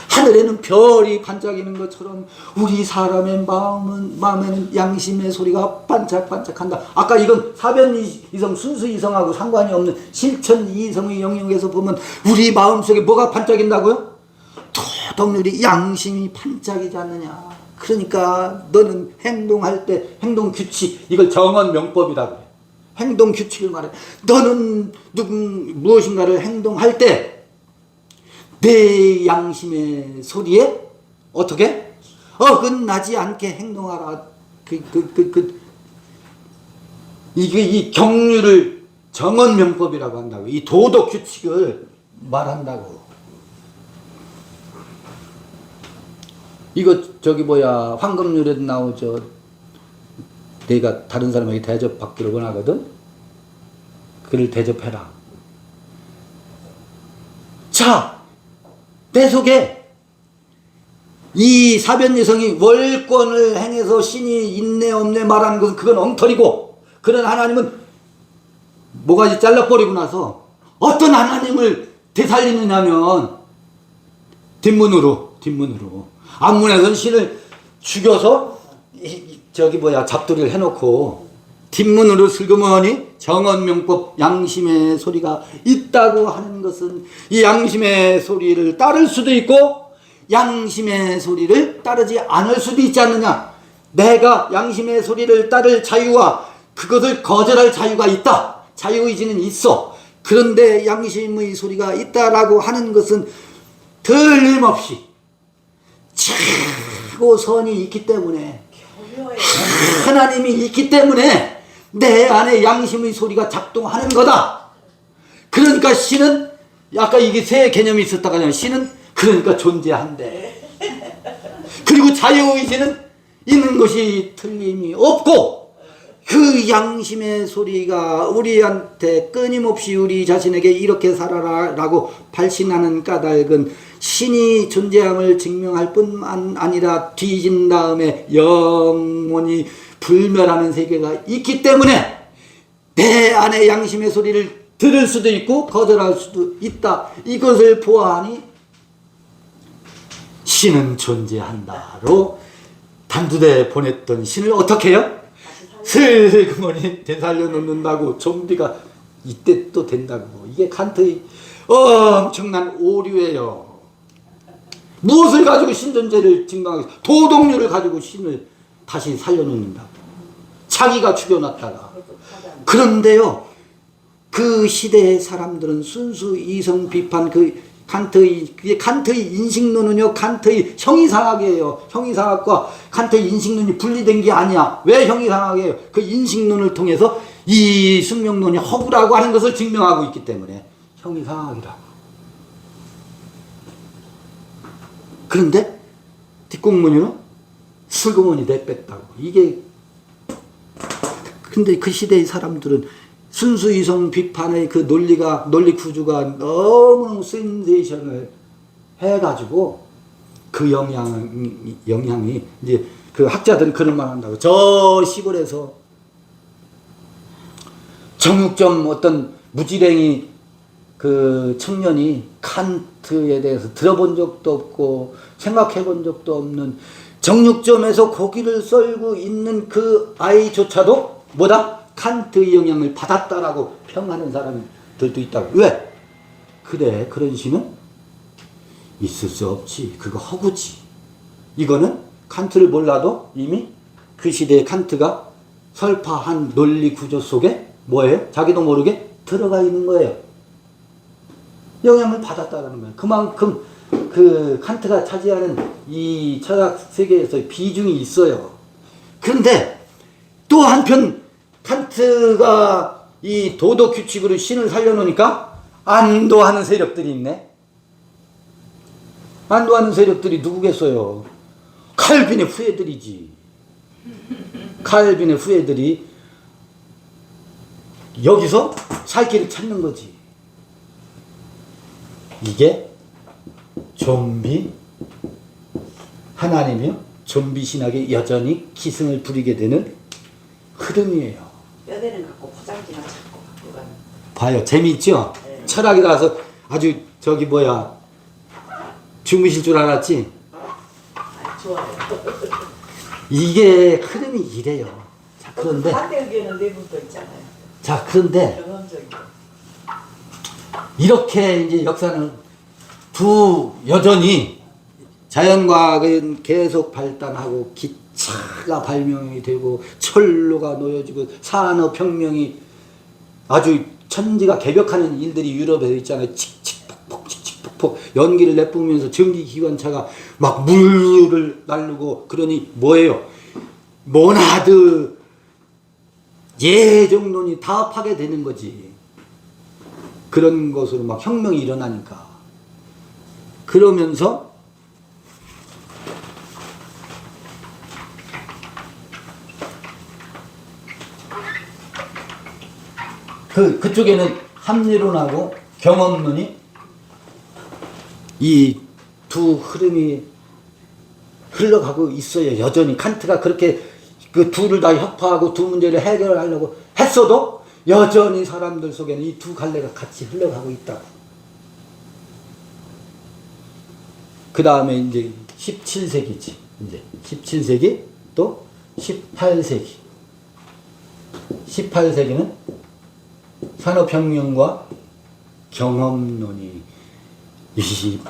하늘에는 별이 반짝이는 것처럼 우리 사람의 마음에는 양심의 소리가 반짝반짝한다. 아까 이건 사변 이성, 순수 이성하고 상관이 없는 실천 이성의 영역에서 보면 우리 마음속에 뭐가 반짝인다고요? 도덕률이, 양심이 반짝이지 않느냐. 그러니까 너는 행동할 때 행동 규칙, 이걸 정언 명법이라고 해. 행동 규칙을 말해. 너는 무엇인가를 행동할 때 내 양심의 소리에 어떻게 어긋나지 않게 행동하라. 이 경륜을 정언 명법이라고 한다고. 이 도덕 규칙을 말한다고. 이거 황금률에도 나오죠. 내가 다른 사람에게 대접받기를 원하거든. 그를 대접해라. 자, 내 속에 이 사변이성이 월권을 행해서 신이 있네 없네 말하는 것은 그건 엉터리고, 그런 하나님은 모가지 잘라버리고 나서 어떤 하나님을 되살리느냐면 뒷문으로 앞문에서는 신을 죽여서 잡돌이를 해놓고 뒷문으로 슬그머니 정언명법 양심의 소리가 있다고 하는 것은 이 양심의 소리를 따를 수도 있고 양심의 소리를 따르지 않을 수도 있지 않느냐. 내가 양심의 소리를 따를 자유와 그것을 거절할 자유가 있다. 자유의지는 있어. 그런데 양심의 소리가 있다라고 하는 것은 틀림없이 최고선이 있기 때문에, 하나님이 있기 때문에 내 안에 양심의 소리가 작동하는 거다. 그러니까 신은, 아까 이게 세 개념이 있었다가 신은 그러니까 존재한대. 그리고 자유의지는 있는 것이 틀림이 없고, 그 양심의 소리가 우리한테 끊임없이 우리 자신에게 이렇게 살아라 라고 발신하는 까닭은 신이 존재함을 증명할 뿐만 아니라 뒤진 다음에 영원히 불멸하는 세계가 있기 때문에 내 안에 양심의 소리를 들을 수도 있고 거절할 수도 있다. 이것을 보아하니 신은 존재한다로 단두대 보냈던 신을 어떻게 해요? 슬그머니 되살려 놓는다고. 좀비가 이때 또 된다고. 이게 칸트의 엄청난 오류예요. 무엇을 가지고 신 존재를 증명하겠어? 도덕률을 가지고 신을 다시 살려놓는다고. 자기가 죽여놨다가. 그런데요, 그 시대의 사람들은 순수 이성 비판, 칸트의 인식론은요, 칸트의 형이상학이에요. 형이상학과 칸트의 인식론이 분리된 게 아니야. 왜 형이상학이에요? 그 인식론을 통해서 이 숙명론이 허구라고 하는 것을 증명하고 있기 때문에 형이상학이라고. 그런데 뒷공문으로 슬그머니 내뺐다고. 이게 근데 그 시대의 사람들은 순수 이성 비판의 그 논리 구조가 너무너무 센세이션을 해가지고 그 영향이 이제 그 학자들은 그런 말 한다고. 저 시골에서 정육점 어떤 무지랭이 그 청년이 칸트에 대해서 들어본 적도 없고 생각해 본 적도 없는 정육점에서 고기를 썰고 있는 그 아이조차도 뭐다? 칸트의 영향을 받았다라고 평하는 사람들도 있다고. 왜? 그래, 그런 신은 있을 수 없지. 그거 허구지. 이거는 칸트를 몰라도 이미 그 시대에 칸트가 설파한 논리 구조 속에 뭐예요? 자기도 모르게 들어가 있는 거예요. 영향을 받았다라는 거예요. 그만큼 그 칸트가 차지하는 이 철학 세계에서 비중이 있어요. 그런데 또 한편 칸트가 이 도덕 규칙으로 신을 살려놓으니까 안도하는 세력들이 있네. 안도하는 세력들이 누구겠어요? 칼빈의 후예들이지. 칼빈의 후예들이 여기서 살 길을 찾는 거지. 이게 좀비 하나님이요, 좀비 신학에 여전히 기승을 부리게 되는 흐름이에요. 뼈대는 갖고 포장지만 찾고 갖고 가는. 봐요, 재미있죠? 네. 철학이라서 아주 저기 뭐야 주무실 줄 알았지? 좋아요. 이게 흐름이 이래요. 자, 그런데 반대 의견은 내분도 있잖아요. 자, 그런데 경험적이고. 이렇게 이제 역사는 여전히 자연과학은 계속 발달하고 기차가 발명이 되고 철로가 놓여지고 산업혁명이 아주 천지가 개벽하는 일들이 유럽에 있잖아요. 칙칙폭폭 칙칙폭폭 연기를 내뿜으면서 전기기관차가 막 물을 날르고. 그러니 뭐예요? 모나드 예정론이 다 파괴되는 거지. 그런 것으로 막 혁명이 일어나니까. 그러면서 그쪽에는 합리론하고 경험론이 이 두 흐름이 흘러가고 있어요. 여전히 칸트가 그렇게 그 둘을 다 협파하고 두 문제를 해결하려고 했어도 여전히 사람들 속에는 이 두 갈래가 같이 흘러가고 있다고. 그 다음에 이제 17세기지. 이제 17세기 또 18세기. 18세기는 산업혁명과 경험론이 이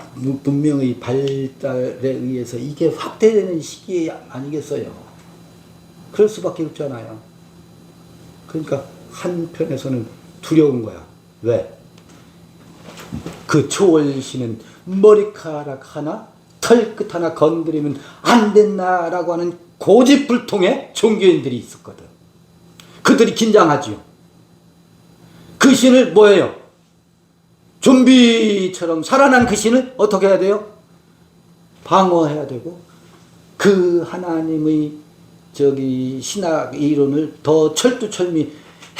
문명의 발달에 의해서 이게 확대되는 시기 아니겠어요? 그럴 수밖에 없잖아요. 그러니까 한편에서는 두려운 거야. 왜? 그 초월신은 머리카락 하나, 털끝 하나 건드리면 안 된다라고 하는 고집불통의 종교인들이 있었거든. 그들이 긴장하지요. 그 신을 뭐예요? 좀비처럼 살아난 그 신을 어떻게 해야 돼요? 방어해야 되고, 그 하나님의 저기 신학 이론을 더 철두철미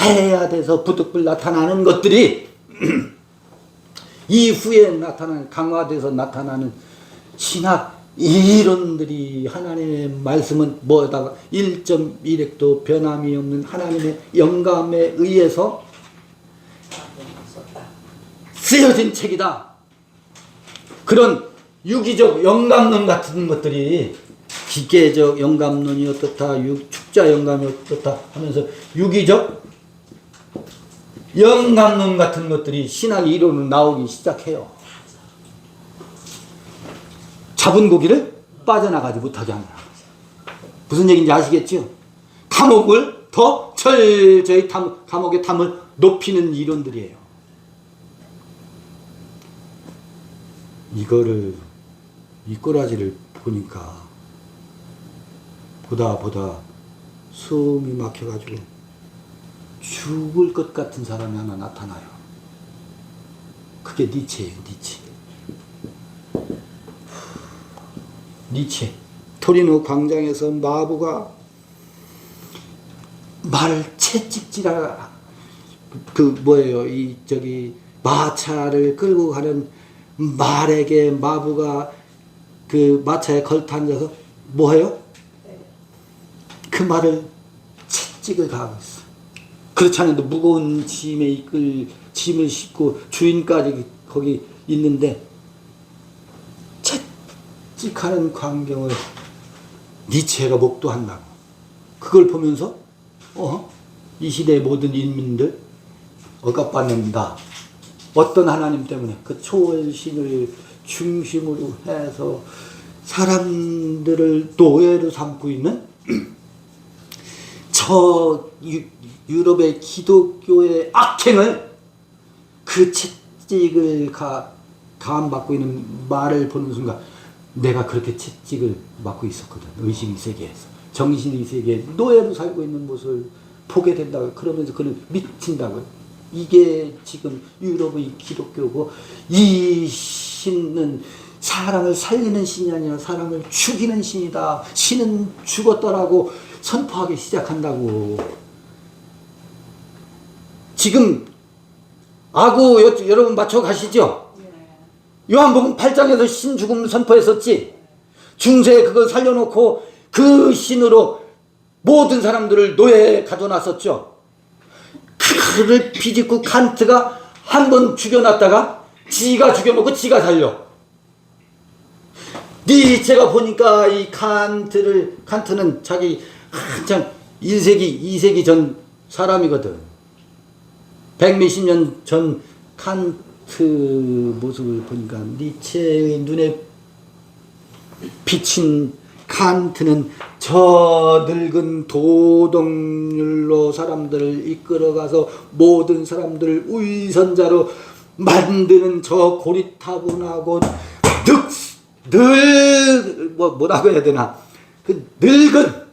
해야 돼서 부득불 나타나는 것들이 이후에 나타나는 강화돼서 나타나는 신학 이론들이 하나님의 말씀은 뭐에다가 1.1핵도 변함이 없는 하나님의 영감에 의해서 쓰여진 책이다. 그런 유기적 영감론 같은 것들이 기계적 영감론이 어떻다, 축자 영감이 어떻다 하면서 유기적 영감론 같은 것들이 신학 이론으로 나오기 시작해요. 잡은 고기를 빠져나가지 못하게 하는 거죠. 무슨 얘기인지 아시겠죠? 감옥을 더 철저히 감옥의 탐을 높이는 이론들이에요. 이 꼬라지를 보니까 보다 숨이 막혀가지고 죽을 것 같은 사람이 하나 나타나요. 그게 니체예요, 니체. 토리노 광장에서 마부가 말을 채찍질하라. 마차를 끌고 가는 말에게 마부가 그 마차에 걸터앉아서 뭐해요? 그 말을 채찍을 가하고 있어. 그렇지 않아도 무거운 짐을 싣고 주인까지 거기 있는데 채찍하는 광경을 니체가 목도한다고. 그걸 보면서 이 시대의 모든 인민들 억압받는다. 어떤 하나님 때문에 그 초월신을 중심으로 해서 사람들을 노예로 삼고 있는 저 유럽의 기독교의 악행을 그 채찍을 가함받고 있는 말을 보는 순간 내가 그렇게 채찍을 맞고 있었거든. 의식 이 세계에서. 정신 이 세계에 노예로 살고 있는 모습을 보게 된다고. 그러면서 그는 미친다고요. 이게 지금 유럽의 기독교고, 이 신은 사람을 살리는 신이 아니라 사람을 죽이는 신이다. 신은 죽었더라고 선포하기 시작한다고. 지금 아구 여러분 맞춰 가시죠? 요한복음 8장에서 신 죽음을 선포했었지. 중세에 그걸 살려놓고 그 신으로 모든 사람들을 노예에 가둬놨었죠. 그를 비집고 칸트가 한 번 죽여놨다가 지가 죽여놓고 지가 살려. 니체가 보니까 이 칸트는 자기 한참 1세기, 2세기 전 사람이거든. 100몇십 년 전 칸트 모습을 보니까 니체의 눈에 비친 칸트는 저 늙은 도덕률로 사람들을 이끌어가서 모든 사람들을 위선자로 만드는 저 고리타분하고 뭐라고 해야 되나, 그 늙은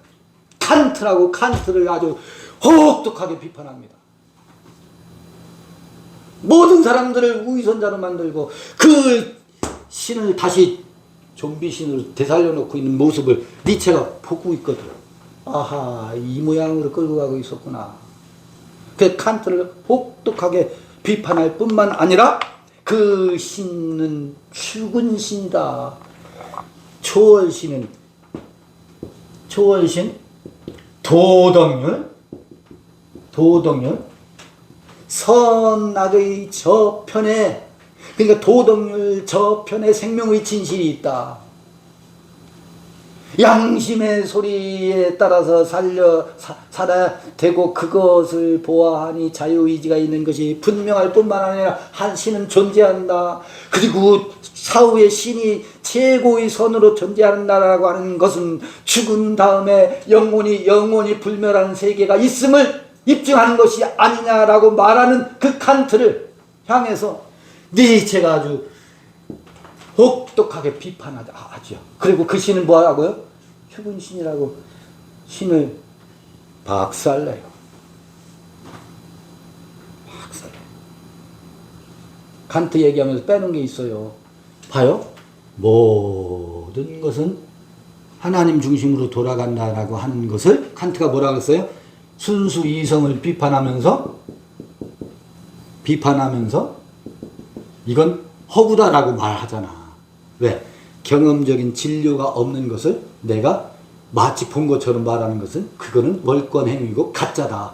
칸트를 아주 혹독하게 비판합니다. 모든 사람들을 위선자로 만들고 그 신을 다시 좀비 신으로 되살려놓고 있는 모습을 니체가 보고 있거든. 아하, 이 모양으로 끌고 가고 있었구나. 그 칸트를 혹독하게 비판할 뿐만 아니라 그 신은 죽은 신이다. 초월신 도덕률 선악의 저편에, 그러니까 도덕률 저편에 생명의 진실이 있다. 양심의 소리에 따라서 살아야 되고 그것을 보아하니 자유의지가 있는 것이 분명할 뿐만 아니라 한 신은 존재한다. 그리고 사후의 신이 최고의 선으로 존재한다라고 하는 것은 죽은 다음에 영원히 불멸하는 세계가 있음을 입증하는 것이 아니냐라고 말하는 그 칸트를 향해서 니체가 아주 혹독하게 비판하죠. 그리고 그 신은 뭐라고요? 죽은 신이라고 신을 박살내요. 칸트 얘기하면서 빼놓은 게 있어요. 봐요. 모든 것은 하나님 중심으로 돌아간다라고 하는 것을 칸트가 뭐라고 했어요? 순수 이성을 비판하면서 이건 허구다라고 말하잖아. 왜? 경험적인 진료가 없는 것을 내가 마치 본 것처럼 말하는 것은 그거는 월권행위고 가짜다.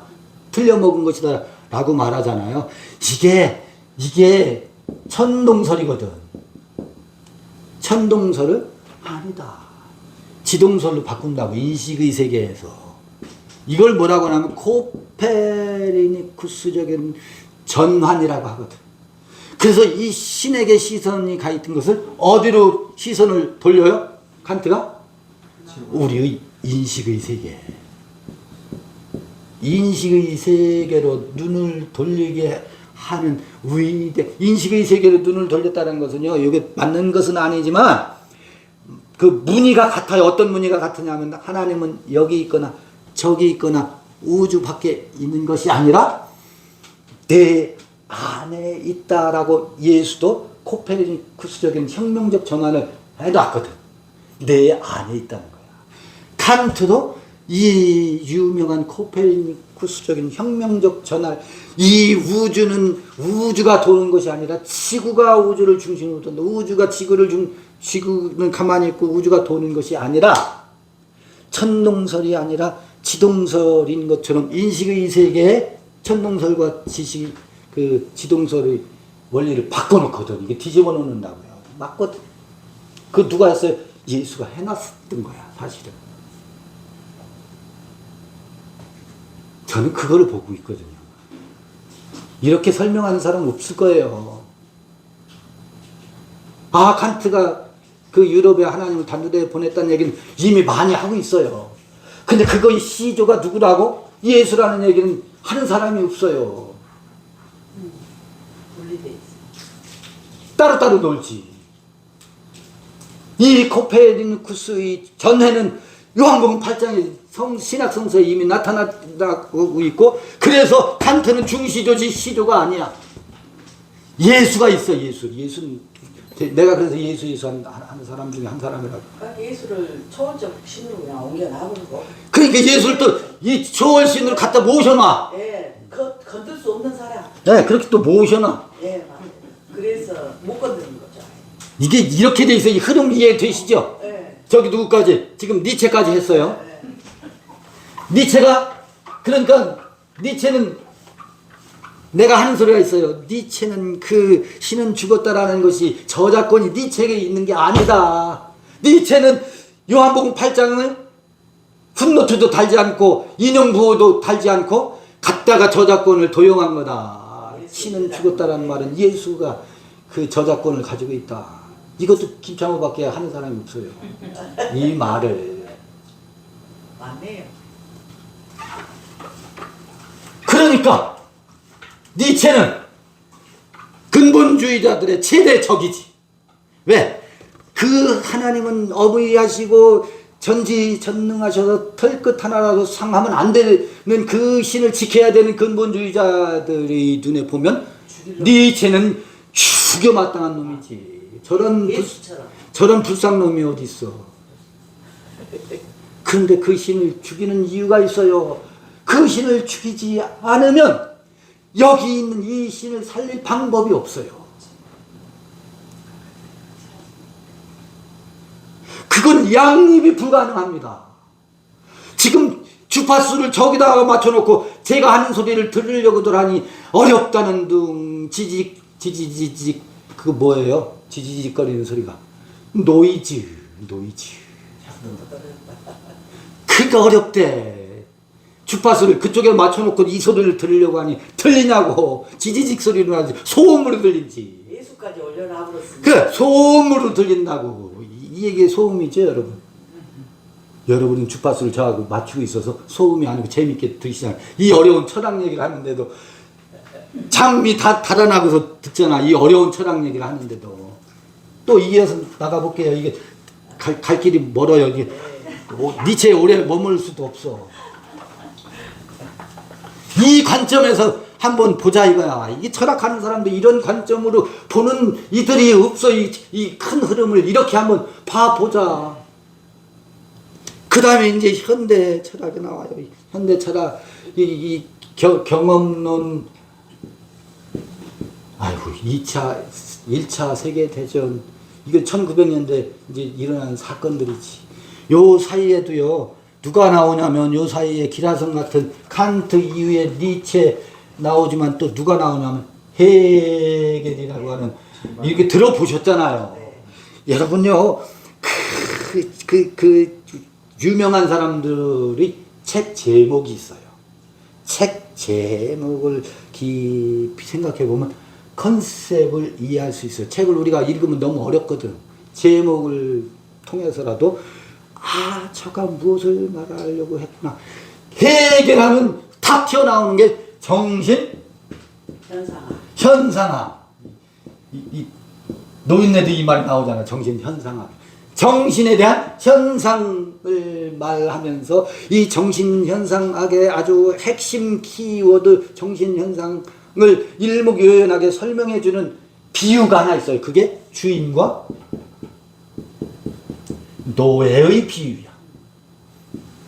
틀려먹은 것이다 라고 말하잖아요. 이게 천동설이거든. 천동설을 아니다. 지동설로 바꾼다고. 인식의 세계에서. 이걸 뭐라고 하냐면 코페르니쿠스적인 전환이라고 하거든. 그래서 이 신에게 시선이 가 있던 것을 어디로 시선을 돌려요? 칸트가? 우리의 인식의 세계. 인식의 세계로 눈을 돌리게 하는 인식의 세계로 눈을 돌렸다는 것은요, 이게 맞는 것은 아니지만 그 무늬가 같아요. 어떤 무늬가 같으냐면 하나님은 여기 있거나 저기 있거나 우주 밖에 있는 것이 아니라 내 안에 있다라고 예수도 코페르니쿠스적인 혁명적 전환을 해놨거든. 내 안에 있다는 거야. 칸트도 이 유명한 코페르니쿠스적인 혁명적 전환, 이 우주가 도는 것이 아니라 지구가 우주를 중심으로 돈다. 우주가 지구는 가만히 있고 우주가 도는 것이 아니라 천동설이 아니라 지동설인 것처럼 인식의 세계에 천동설과 지동설의 원리를 바꿔놓거든. 이게 뒤집어 놓는다고요. 맞거든. 그 누가 했어요? 예수가 해놨던 거야, 사실은. 저는 그거를 보고 있거든요. 이렇게 설명하는 사람 없을 거예요. 칸트가 그 유럽에 하나님을 단두대에 보냈다는 얘기는 이미 많이 하고 있어요. 근데 그거의 시조가 누구라고? 예수라는 얘기는 하는 사람이 없어요. 분리돼 있어. 따로따로 놀지. 이 코페르니쿠스의 전해는 요한복음 8장에 신약 성서에 이미 나타나고 있고, 그래서 칸트는 중시조지 시조가 아니야. 예수가 있어. 예수는 내가 그래서 예수 하는 사람 중에 한 사람이라고. 그러니까 예수를 초월적 신으로 그냥 옮겨놔버리고. 그러니까 예수를 또 이 초월신으로 갖다 모셔놔. 예, 건들 수 없는 사람. 네, 그렇게 또 모셔놔. 예, 맞아요. 그래서 못 건드는 거죠. 이게 이렇게 돼 있어. 이 흐름 이해되시죠? 예. 저기 누구까지? 지금 니체까지 했어요. 예. 니체는 내가 하는 소리가 있어요. 니체는 그 신은 죽었다라는 것이 저작권이 니체에게 있는 게 아니다. 니체는 요한복음 8장을 풋노트도 달지 않고 인용부호도 달지 않고 갖다가 저작권을 도용한 거다. 신은 죽었다라는 말은 예수가 그 저작권을 가지고 있다. 이것도 김창호밖에 하는 사람이 없어요. 이 말을. 맞네요. 그러니까 니체는 근본주의자들의 최대 적이지. 왜? 그 하나님은 어부이하시고 전지전능하셔서 털끝 하나라도 상하면 안 되는 그 신을 지켜야 되는 근본주의자들의 눈에 보면 니체는 죽여 마땅한 놈이지. 저런 불쌍놈이 어디 있어. 그런데 그 신을 죽이는 이유가 있어요. 그 신을 죽이지 않으면 여기 있는 이 신을 살릴 방법이 없어요. 그건 양립이 불가능합니다. 지금 주파수를 저기다가 맞춰놓고 제가 하는 소리를 들으려고들 하니 어렵다는 둥 지직 그거 뭐예요? 지지직거리는 소리가 노이즈. 그러니까 어렵대. 주파수를 그쪽에 맞춰놓고 이 소리를 들으려고 하니 들리냐고. 지지직 소리로 하지 소음으로 들리지. 예수까지 올려놔버렸으니까. 그래, 소음으로 들린다고. 이게 소음이죠, 여러분. 여러분은 주파수를 저하고 맞추고 있어서 소음이 아니고 재밌게 들으시잖아요. 이 어려운 철학 얘기를 하는데도 장미 다 달아나고서 듣잖아. 이 어려운 철학 얘기를 하는데도. 또 이어서 나가볼게요. 이게 갈 길이 멀어요. 이게 니체에 오래 머물 수도 없어. 이 관점에서 한번 보자 이거야. 이게 철학하는 사람도 이런 관점으로 보는 이들이 없어. 이 큰 흐름을 이렇게 한번 봐보자. 그 다음에 이제 현대 철학이 나와요. 현대 철학, 경험론, 아이고, 1차 세계대전, 이건 1900년대 이제 일어난 사건들이지. 요 사이에도요, 누가 나오냐면, 요 사이에 기라성 같은 칸트 이후에 니체 나오지만 또 누가 나오냐면, 헤겔이라고 하는, 이렇게 들어보셨잖아요. 여러분요, 유명한 사람들이 책 제목이 있어요. 책 제목을 깊이 생각해보면 컨셉을 이해할 수 있어요. 책을 우리가 읽으면 너무 어렵거든. 제목을 통해서라도, 아, 저가 무엇을 말하려고 했구나. 해결하면 다 튀어나오는 게 정신 현상학. 노인네도 이 말이 나오잖아. 정신 현상학. 정신에 대한 현상을 말하면서 이 정신 현상학의 아주 핵심 키워드 정신 현상을 일목요연하게 설명해 주는 비유가 하나 있어요. 그게 주인과 노예의 비유야.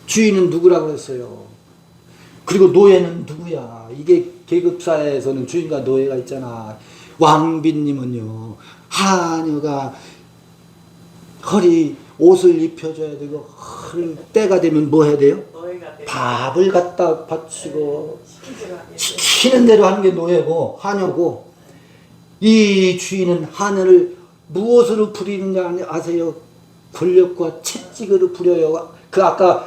주인은 누구라고 했어요? 그리고 노예는 누구야? 이게 계급사에서는 주인과 노예가 있잖아. 왕비님은요, 하녀가 허리 옷을 입혀줘야 되고, 때가 되면 뭐 해야 돼요? 밥을 갖다 바치고, 시키는 대로 하는 게 노예고, 하녀고, 이 주인은 하녀를 무엇으로 부리는지 아세요? 권력과 채찍으로 부려요. 그 아까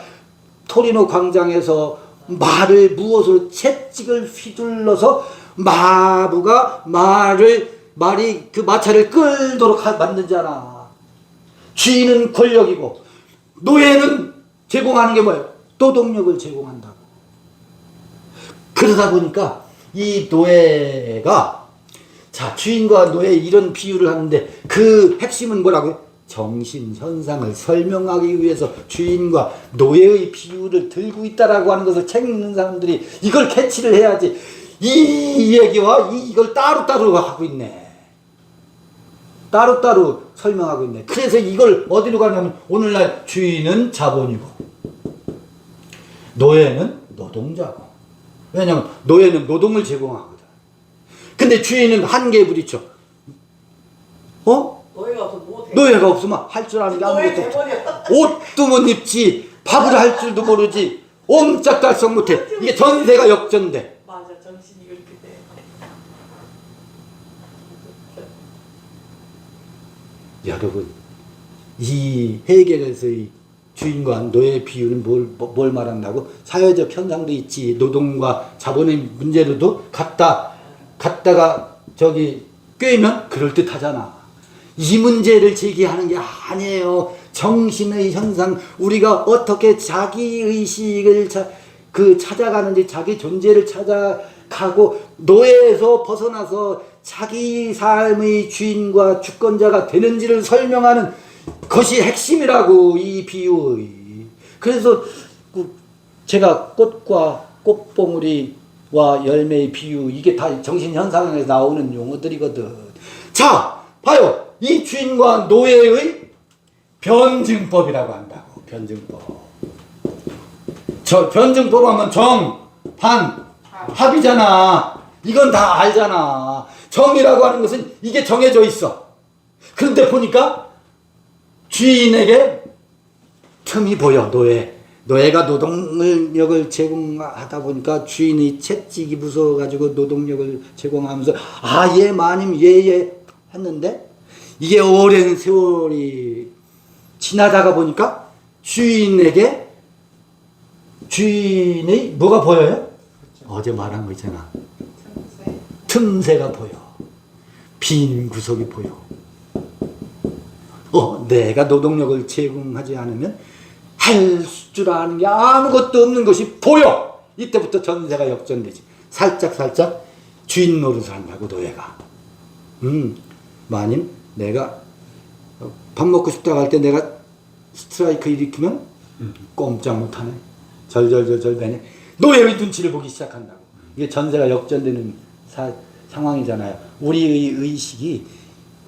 토리노 광장에서 말을 무엇으로 채찍을 휘둘러서 마부가 말이 그 마차를 끌도록 만들잖아. 주인은 권력이고 노예는 제공하는 게 뭐예요? 노동력을 제공한다고. 그러다 보니까 이 노예가, 자, 주인과 노예 이런 비유를 하는데 그 핵심은 뭐라고요? 정신 현상을 설명하기 위해서 주인과 노예의 비유를 들고 있다라고 하는 것을 책 읽는 사람들이 이걸 캐치를 해야지. 이 얘기와 이걸 따로따로 하고 있네. 따로따로 설명하고 있네. 그래서 이걸 어디로 가냐면, 오늘날 주인은 자본이고 노예는 노동자고. 왜냐하면 노예는 노동을 제공하거든. 근데 주인은 한계에 부딪혀. 노예가 없으면 할 줄 아는 게 아무것도 없어. 옷도 못 입지, 밥을 할 줄도 모르지, 옴짝달싹 못해. 이게 전세가 역전돼. 맞아, 정신이 그렇게 돼. 여러분, 이 해결에서의 주인과 노예 비유는 뭘 말한다고? 사회적 현상도 있지. 노동과 자본의 문제로도 갖다가 꿰면 그럴듯하잖아. 이 문제를 제기하는 게 아니에요. 정신의 현상, 우리가 어떻게 자기의식을 찾아가는지, 자기 존재를 찾아가고 노예에서 벗어나서 자기 삶의 주인과 주권자가 되는지를 설명하는 것이 핵심이라고, 이 비유의. 그래서 제가 꽃과 꽃봉우리와 열매의 비유, 이게 다 정신현상에서 나오는 용어들이거든. 자, 봐요. 이 주인과 노예의 변증법이라고 한다고. 변증법. 저 변증법 하면 정, 반, 합이잖아. 이건 다 알잖아. 정이라고 하는 것은 이게 정해져 있어. 그런데 보니까 주인에게 틈이 보여. 노예가 노동력을 제공하다 보니까 주인의 채찍이 무서워가지고 노동력을 제공하면서, 아, 예 마님, 예 했는데, 이게 오랜 세월이 지나다가 보니까 주인의 뭐가 보여요? 그렇죠. 어제 말한 거 있잖아. 틈새가 보여. 빈 구석이 보여. 내가 노동력을 제공하지 않으면 할 줄 아는 게 아무것도 없는 것이 보여. 이때부터 전세가 역전되지. 살짝 주인 노릇을 한다고, 노예가. 마님, 내가 밥 먹고 싶다고 할 때 내가 스트라이크 일으키면 꼼짝 못하네. 절절절절 배네. 노예의 눈치를 보기 시작한다고. 이게 전세가 역전되는 상황이잖아요. 우리의 의식이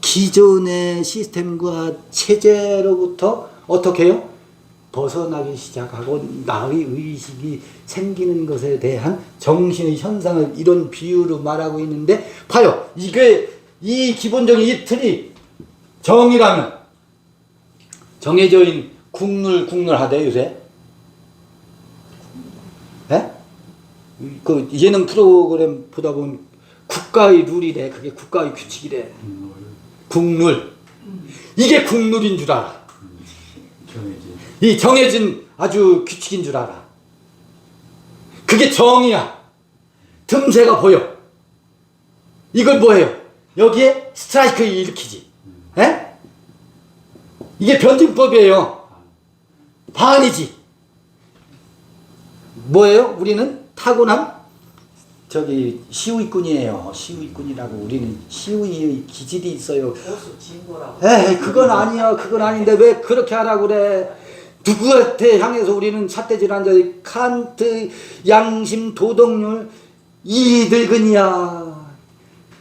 기존의 시스템과 체제로부터 어떻게 해요? 벗어나기 시작하고 나의 의식이 생기는 것에 대한 정신의 현상을 이런 비유로 말하고 있는데, 봐요. 이게 이 기본적인 이 틀이 정이라면 정해져 있는 국룰하대 요새. 예? 그 예능 프로그램 보다 보면 국가의 룰이래. 그게 국가의 규칙이래. 국룰. 이게 국룰인 줄 알아. 이 정해진 아주 규칙인 줄 알아. 그게 정이야. 틈새가 보여. 이걸 뭐예요? 여기에 스트라이크를 일으키지. 에? 이게 변증법이에요. 반이지. 뭐예요? 우리는 타고난 시우이꾼이에요. 시우이꾼이라고. 우리는 시우이의 기질이 있어요. 보수 진보라고. 에이, 그건 아니야. 그건 아닌데 왜 그렇게 하라고 그래? 누구한테 향해서 우리는 삿대질한 자들, 칸트, 양심, 도덕률, 이 늙은이야.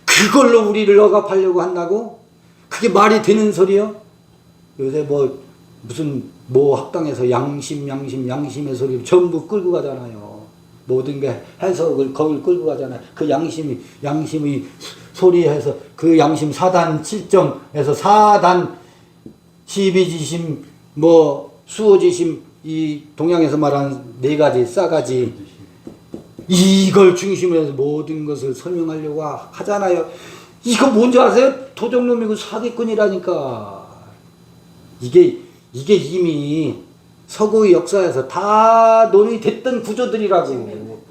그걸로 우리를 억압하려고 한다고? 그게 말이 되는 소리요? 요새 무슨 학당에서 양심의 소리 전부 끌고 가잖아요. 모든 게 해석을 거길 끌고 가잖아요. 그 양심의 소리에서 그 양심 4단 7정에서 4단 12지심 수호지심, 이 동양에서 말하는 4가지 싸가지, 이걸 중심으로 해서 모든 것을 설명하려고 하잖아요. 이거 뭔지 아세요? 도적놈이고 사기꾼이라니까. 이게 이미 서구의 역사에서 다 논의됐던 구조들이라고.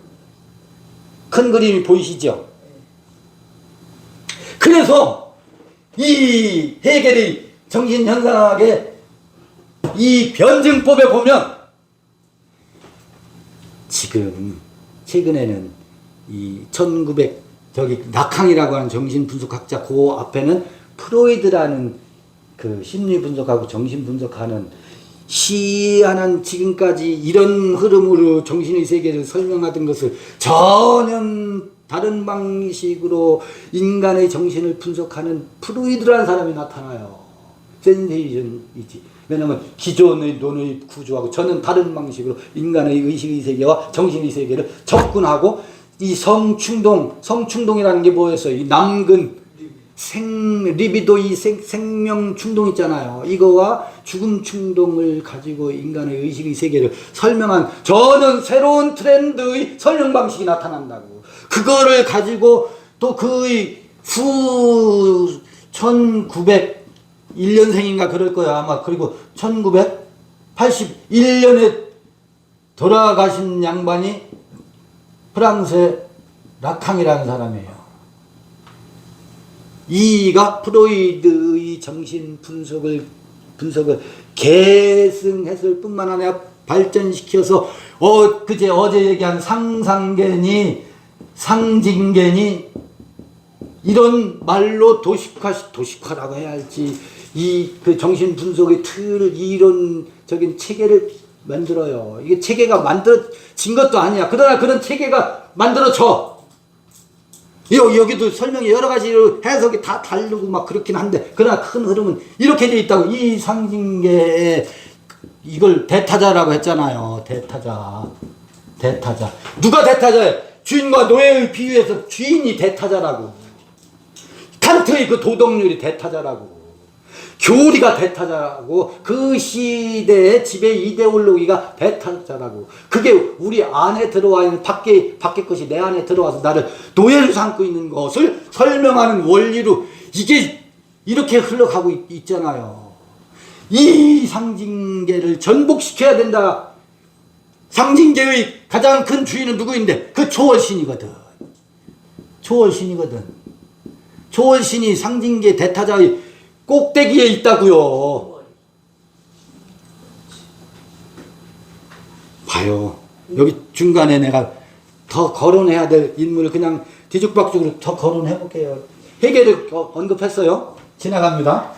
큰 그림이 보이시죠? 그래서 이 해겔의 정신현상학의 이 변증법에 보면 지금 최근에는 이 1900 라캉이라고 하는 정신분석학자 그 앞에는 프로이드라는 그 심리분석하고 정신분석하는 희한한 지금까지 이런 흐름으로 정신의 세계를 설명하던 것을 전혀 다른 방식으로 인간의 정신을 분석하는 프로이드라는 사람이 나타나요. 센세이션이지. 왜냐하면 기존의 논의 구조하고 저는 다른 방식으로 인간의 의식의 세계와 정신의 세계를 접근하고, 이 성충동이라는 게 뭐였어요? 이 남근 리비도, 이 생명 충동 있잖아요. 이거와 죽음 충동을 가지고 인간의 의식의 세계를 설명한 전혀 새로운 트렌드의 설명 방식이 나타난다고. 그거를 가지고 또 그의 후 1901년생인가 그럴 거야 아마. 그리고 1981년에 돌아가신 양반이 프랑스의 라캉이라는 사람이에요. 이가 프로이드의 정신 분석을 계승했을 뿐만 아니라 발전시켜서 어제 얘기한 상상계니 상징계니 이런 말로 도식화라고 해야 할지, 그 정신 분석의 틀을 이론적인 체계를 만들어요. 이게 체계가 만들어진 것도 아니야. 그러나 그런 체계가 만들어져. 여기도 설명이 여러 가지로 해석이 다 다르고 막 그렇긴 한데, 그러나 큰 흐름은 이렇게 돼 있다고. 이 상징계에 이걸 대타자라고 했잖아요. 대타자. 누가 대타자예요? 주인과 노예의 비유에서 주인이 대타자라고. 칸트의 그 도덕률이 대타자라고. 교리가 대타자라고. 그 시대의 지배 이데올로기가 대타자라고. 그게 우리 안에 들어와 있는 밖에 것이 내 안에 들어와서 나를 노예로 삼고 있는 것을 설명하는 원리로 이게 이렇게 흘러가고 있잖아요. 이 상징계를 전복시켜야 된다. 상징계의 가장 큰 주인은 누구인데? 그 초월신이거든. 초월신이 상징계 대타자의 꼭대기에 있다고요. 봐요. 여기 중간에 내가 더 거론해야 될 인물을 그냥 뒤죽박죽으로 더 거론해 볼게요. 해겔을 언급했어요. 지나갑니다.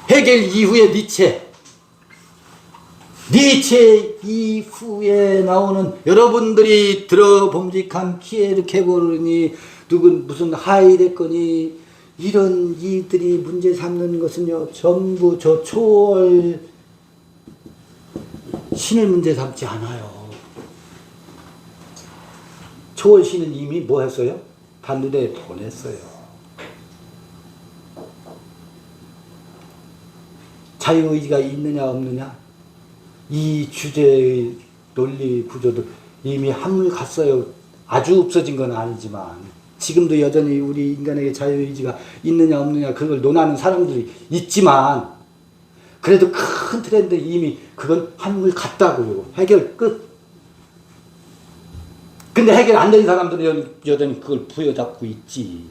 해겔 이후에 니체 이후에 나오는 여러분들이 들어봄직한 키에르케고르니 누군 무슨 하이됐거니 이런 이들이 문제 삼는 것은요 전부 저 초월 신을 문제 삼지 않아요. 초월 신은 이미 뭐 했어요? 하늘에 보냈어요. 자유의지가 있느냐 없느냐 이 주제의 논리 구조도 이미 한물 갔어요. 아주 없어진 건 아니지만 지금도 여전히 우리 인간에게 자유의지가 있느냐 없느냐 그걸 논하는 사람들이 있지만 그래도 큰 트렌드 이미 그건 한물 갔다고요. 해결 끝. 근데 해결 안 된 사람들은 여전히 그걸 부여잡고 있지.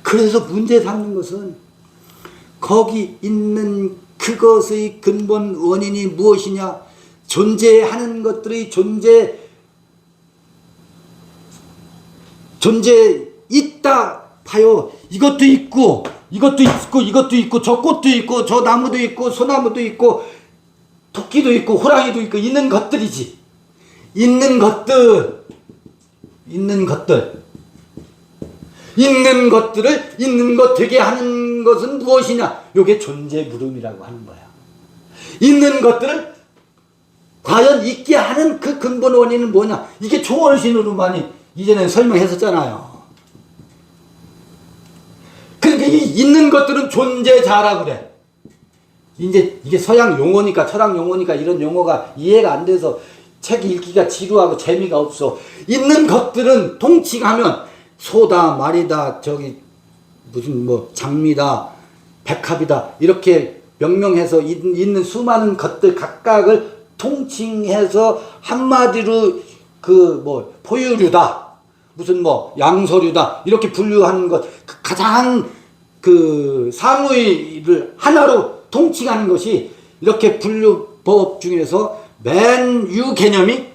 그래서 문제 삼는 것은 거기 있는 그것의 근본 원인이 무엇이냐, 존재하는 것들의 존재 있다 봐요. 이것도 있고 이것도 있고 이것도 있고 저 꽃도 있고 저 나무도 있고 소나무도 있고 토끼도 있고 호랑이도 있고 있는 것들이지. 있는 것들을 있는 것 되게 하는 것은 무엇이냐? 요게 존재 물음이라고 하는 거야. 있는 것들을 과연 있게 하는 그 근본 원인은 뭐냐? 이게 초월신으로만이 이전에 설명했었잖아요. 그러니까 이 있는 것들은 존재자라고 그래. 이제 이게 서양 용어니까 철학 용어니까 이런 용어가 이해가 안 돼서 책 읽기가 지루하고 재미가 없어. 있는 것들은 통칭하면 소다, 말이다, 저기 무슨 뭐 장미다, 백합이다 이렇게 명명해서 있는 수많은 것들 각각을 통칭해서 한마디로 그 뭐 포유류다, 무슨 뭐 양서류다 이렇게 분류하는 것 가장 그 사무의를 하나로 통칭하는 것이 이렇게 분류법 중에서 맨 유 개념이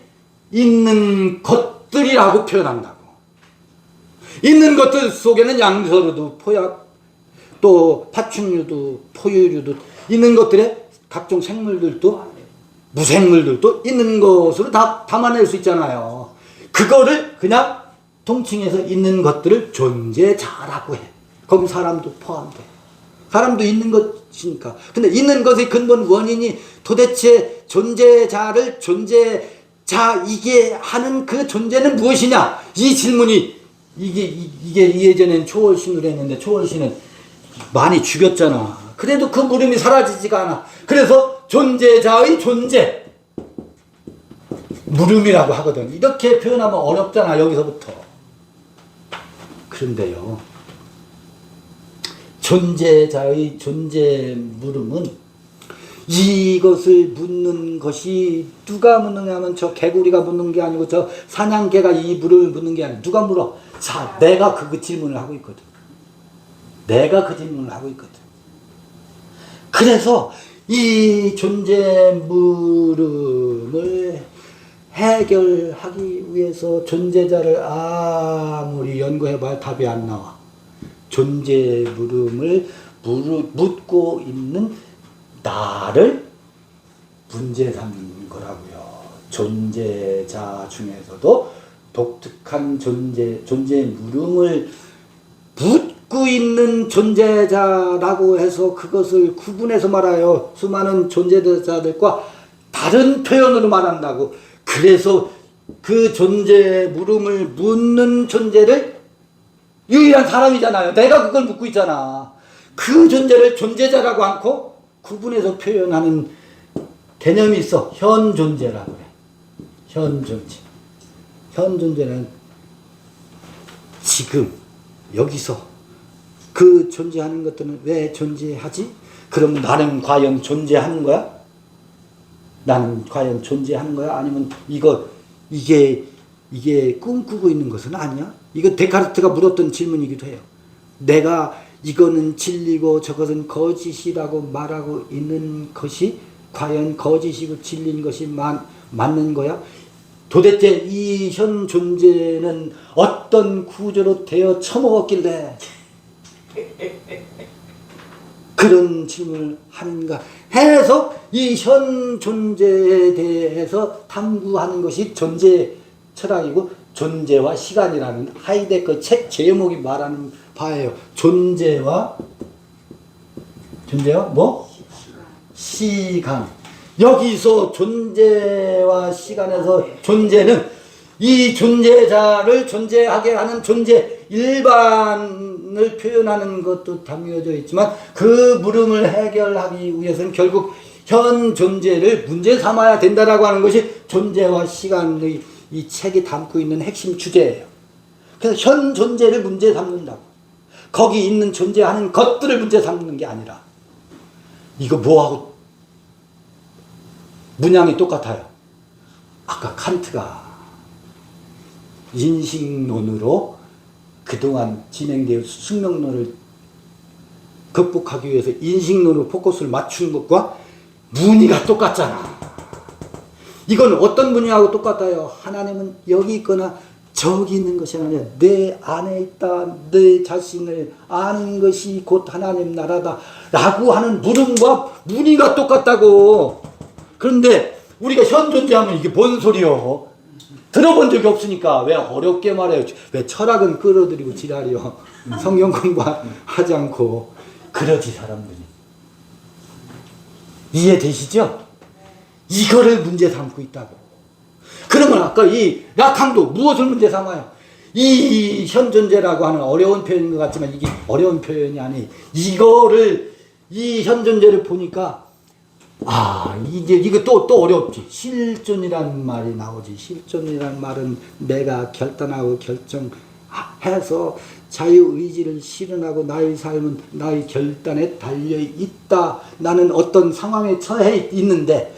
있는 것들이라고 표현한다고. 있는 것들 속에는 양서류도 포약 또 파충류도 포유류도 있는 것들에 각종 생물들도 무생물들도 있는 것으로 다 담아낼 수 있잖아요. 그거를 그냥 통칭해서 있는 것들을 존재자라고 해. 거기 사람도 포함돼. 사람도 있는 것이니까. 근데 있는 것의 근본 원인이 도대체 존재자를 존재자이게 하는 그 존재는 무엇이냐? 이 질문이 이게 예전엔 초월신으로 했는데 초월신은 많이 죽였잖아. 그래도 그 물음이 사라지지가 않아. 그래서 존재자의 존재 물음이라고 하거든. 이렇게 표현하면 어렵잖아 여기서부터. 그런데요 존재자의 존재 물음은 이것을 묻는 것이 누가 묻느냐 하면 저 개구리가 묻는 게 아니고 저 사냥개가 이 물음을 묻는 게 아니고 누가 물어? 자, 내가 그 질문을 하고 있거든. 내가 그 질문을 하고 있거든. 그래서 이 존재 물음을 해결하기 위해서 존재자를 아무리 연구해봐야 답이 안 나와. 존재 물음을 묻고 있는 나를 문제 삼는 거라고요. 존재자 중에서도 독특한 존재 물음을 묻고 있는 존재자라고 해서 그것을 구분해서 말아요. 수많은 존재자들과 다른 표현으로 말한다고. 그래서 그 존재 물음을 묻는 존재를 유일한 사람이잖아요. 내가 그걸 묻고 있잖아. 그 존재를 존재자라고 않고 구분해서 표현하는 개념이 있어. 현존재라고 그래. 현존재. 현존재는 지금 여기서 그 존재하는 것들은 왜 존재하지? 그럼 나는 과연 존재하는 거야? 나는 과연 존재하는 거야? 아니면 이게 꿈꾸고 있는 것은 아니야? 이거 데카르트가 물었던 질문이기도 해요. 내가 이거는 진리고 저것은 거짓이라고 말하고 있는 것이 과연 거짓이고 진리인 것이 맞는 거야? 도대체 이 현 존재는 어떤 구조로 되어 처먹었길래 그런 질문을 하는가 해서 이 현 존재에 대해서 탐구하는 것이 존재 철학이고 존재와 시간이라는 하이데거 책 제목이 말하는 바예요. 존재와 뭐? 시간. 여기서 존재와 시간에서 존재는 이 존재자를 존재하게 하는 존재 일반을 표현하는 것도 담겨져 있지만 그 물음을 해결하기 위해서는 결국 현 존재를 문제 삼아야 된다라고 하는 것이 존재와 시간의 이 책이 담고 있는 핵심 주제예요. 그래서 현 존재를 문제 삼는다고. 거기 있는 존재하는 것들을 문제 삼는 게 아니라 이거 뭐하고 문양이 똑같아요. 아까 칸트가 인식론으로 그동안 진행되어 숙명론을 극복하기 위해서 인식론으로 포커스를 맞춘 것과 무늬가 똑같잖아. 이건 어떤 무늬하고 똑같아요? 하나님은 여기 있거나 저기 있는 것이 아니라 내 안에 있다. 내 자신을 아는 것이 곧 하나님 나라다 라고 하는 물음과 무늬가 똑같다고. 그런데 우리가 현 존재하면 이게 뭔 소리요? 들어본 적이 없으니까 왜 어렵게 말해요? 왜 철학은 끌어들이고 지랄이요? 성경 공부하지 않고 그러지 사람들이. 이해되시죠? 이거를 문제 삼고 있다고. 그러면 아까 이 락항도 무엇을 문제 삼아요? 이 현 존재라고 하는 어려운 표현인 것 같지만 이게 어려운 표현이 아니. 이거를 이 현 존재를 보니까 이제 이거 또 어렵지. 실존이라는 말이 나오지. 실존이라는 말은 내가 결단하고 결정해서 자유의지를 실현하고 나의 삶은 나의 결단에 달려있다. 나는 어떤 상황에 처해 있는데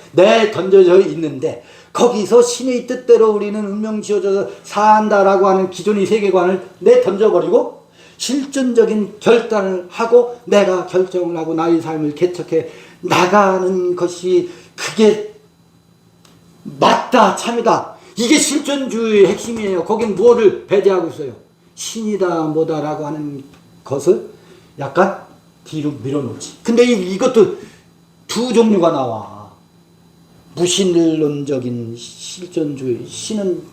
던져져 있는데 거기서 신의 뜻대로 우리는 운명 지어져서 산다라고 하는 기존의 세계관을 던져버리고 실존적인 결단을 하고 내가 결정을 하고 나의 삶을 개척해 나가는 것이 그게 맞다 참이다. 이게 실존주의의 핵심이에요. 거긴 무엇을 배제하고 있어요? 신이다 뭐다라고 하는 것을 약간 뒤로 밀어놓지. 근데 이것도 두 종류가 나와. 무신론적인 실존주의. 신은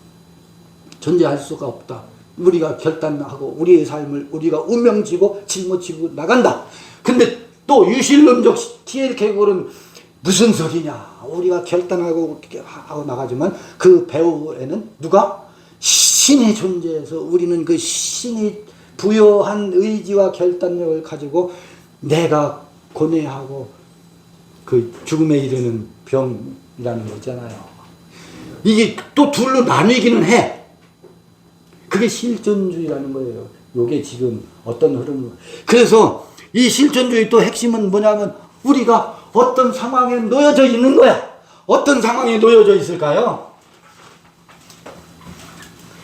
존재할 수가 없다. 우리가 결단하고 우리의 삶을 우리가 운명지고 짊어지고 나간다. 근데 또 유실론적 T.L. 케이골은 무슨 소리냐. 우리가 결단하고 하고 나가지만 그 배후에는 누가? 신이 존재해서 우리는 그 신이 부여한 의지와 결단력을 가지고 내가 고뇌하고 그 죽음에 이르는 병이라는 거 있잖아요. 이게 또 둘로 나뉘기는 해. 그게 실존주의라는 거예요. 요게 지금 어떤 흐름. 그래서 이 실존주의 또 핵심은 뭐냐면 우리가 어떤 상황에 놓여져 있는 거야. 어떤 상황에 놓여져 있을까요?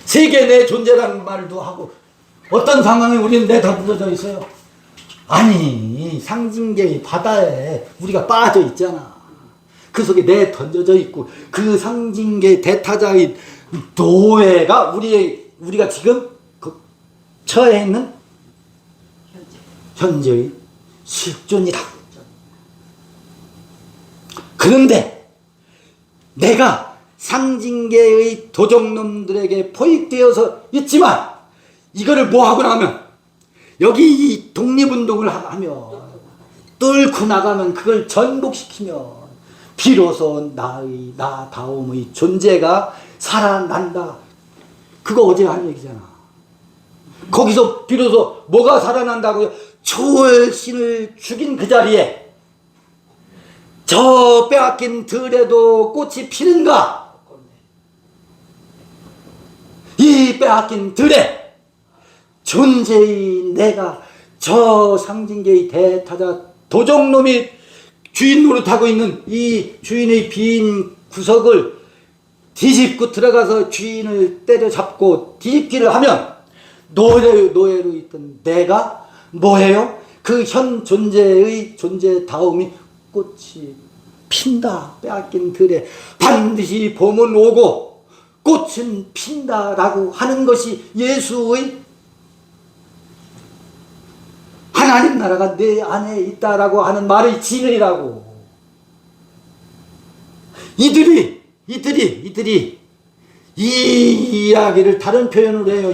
세계 내 존재라는 말도 하고 어떤 상황에 우리는 내던져져 있어요? 아니 상징계의 바다에 우리가 빠져 있잖아. 그 속에 내던져져 있고 그 상징계 대타자인 노예가 우리가 지금 처해 있는 현재의 실존이다. 그런데 내가 상징계의 도적놈들에게 포획되어서 있지만 이거를 뭐하고 나면 여기 이 독립운동을 하며 뚫고 나가면 그걸 전복시키면 비로소 나다움의 존재가 살아난다. 그거 어제 한 얘기잖아. 거기서 비로소 뭐가 살아난다고요? 초월신을 죽인 그 자리에 저 빼앗긴 들에도 꽃이 피는가? 이 빼앗긴 들에 존재의 내가 저 상징계의 대타자 도적놈이 주인 노릇하고 있는 이 주인의 빈 구석을 뒤집고 들어가서 주인을 때려잡고 뒤집기를 하면 노예로 있던 내가 뭐예요? 그 현 존재의 존재다움이 꽃이 핀다. 빼앗긴 들에 반드시 봄은 오고 꽃은 핀다라고 하는 것이 예수의 하나님 나라가 내 안에 있다라고 하는 말의 진리라고. 이들이 이 이야기를 다른 표현으로 해요.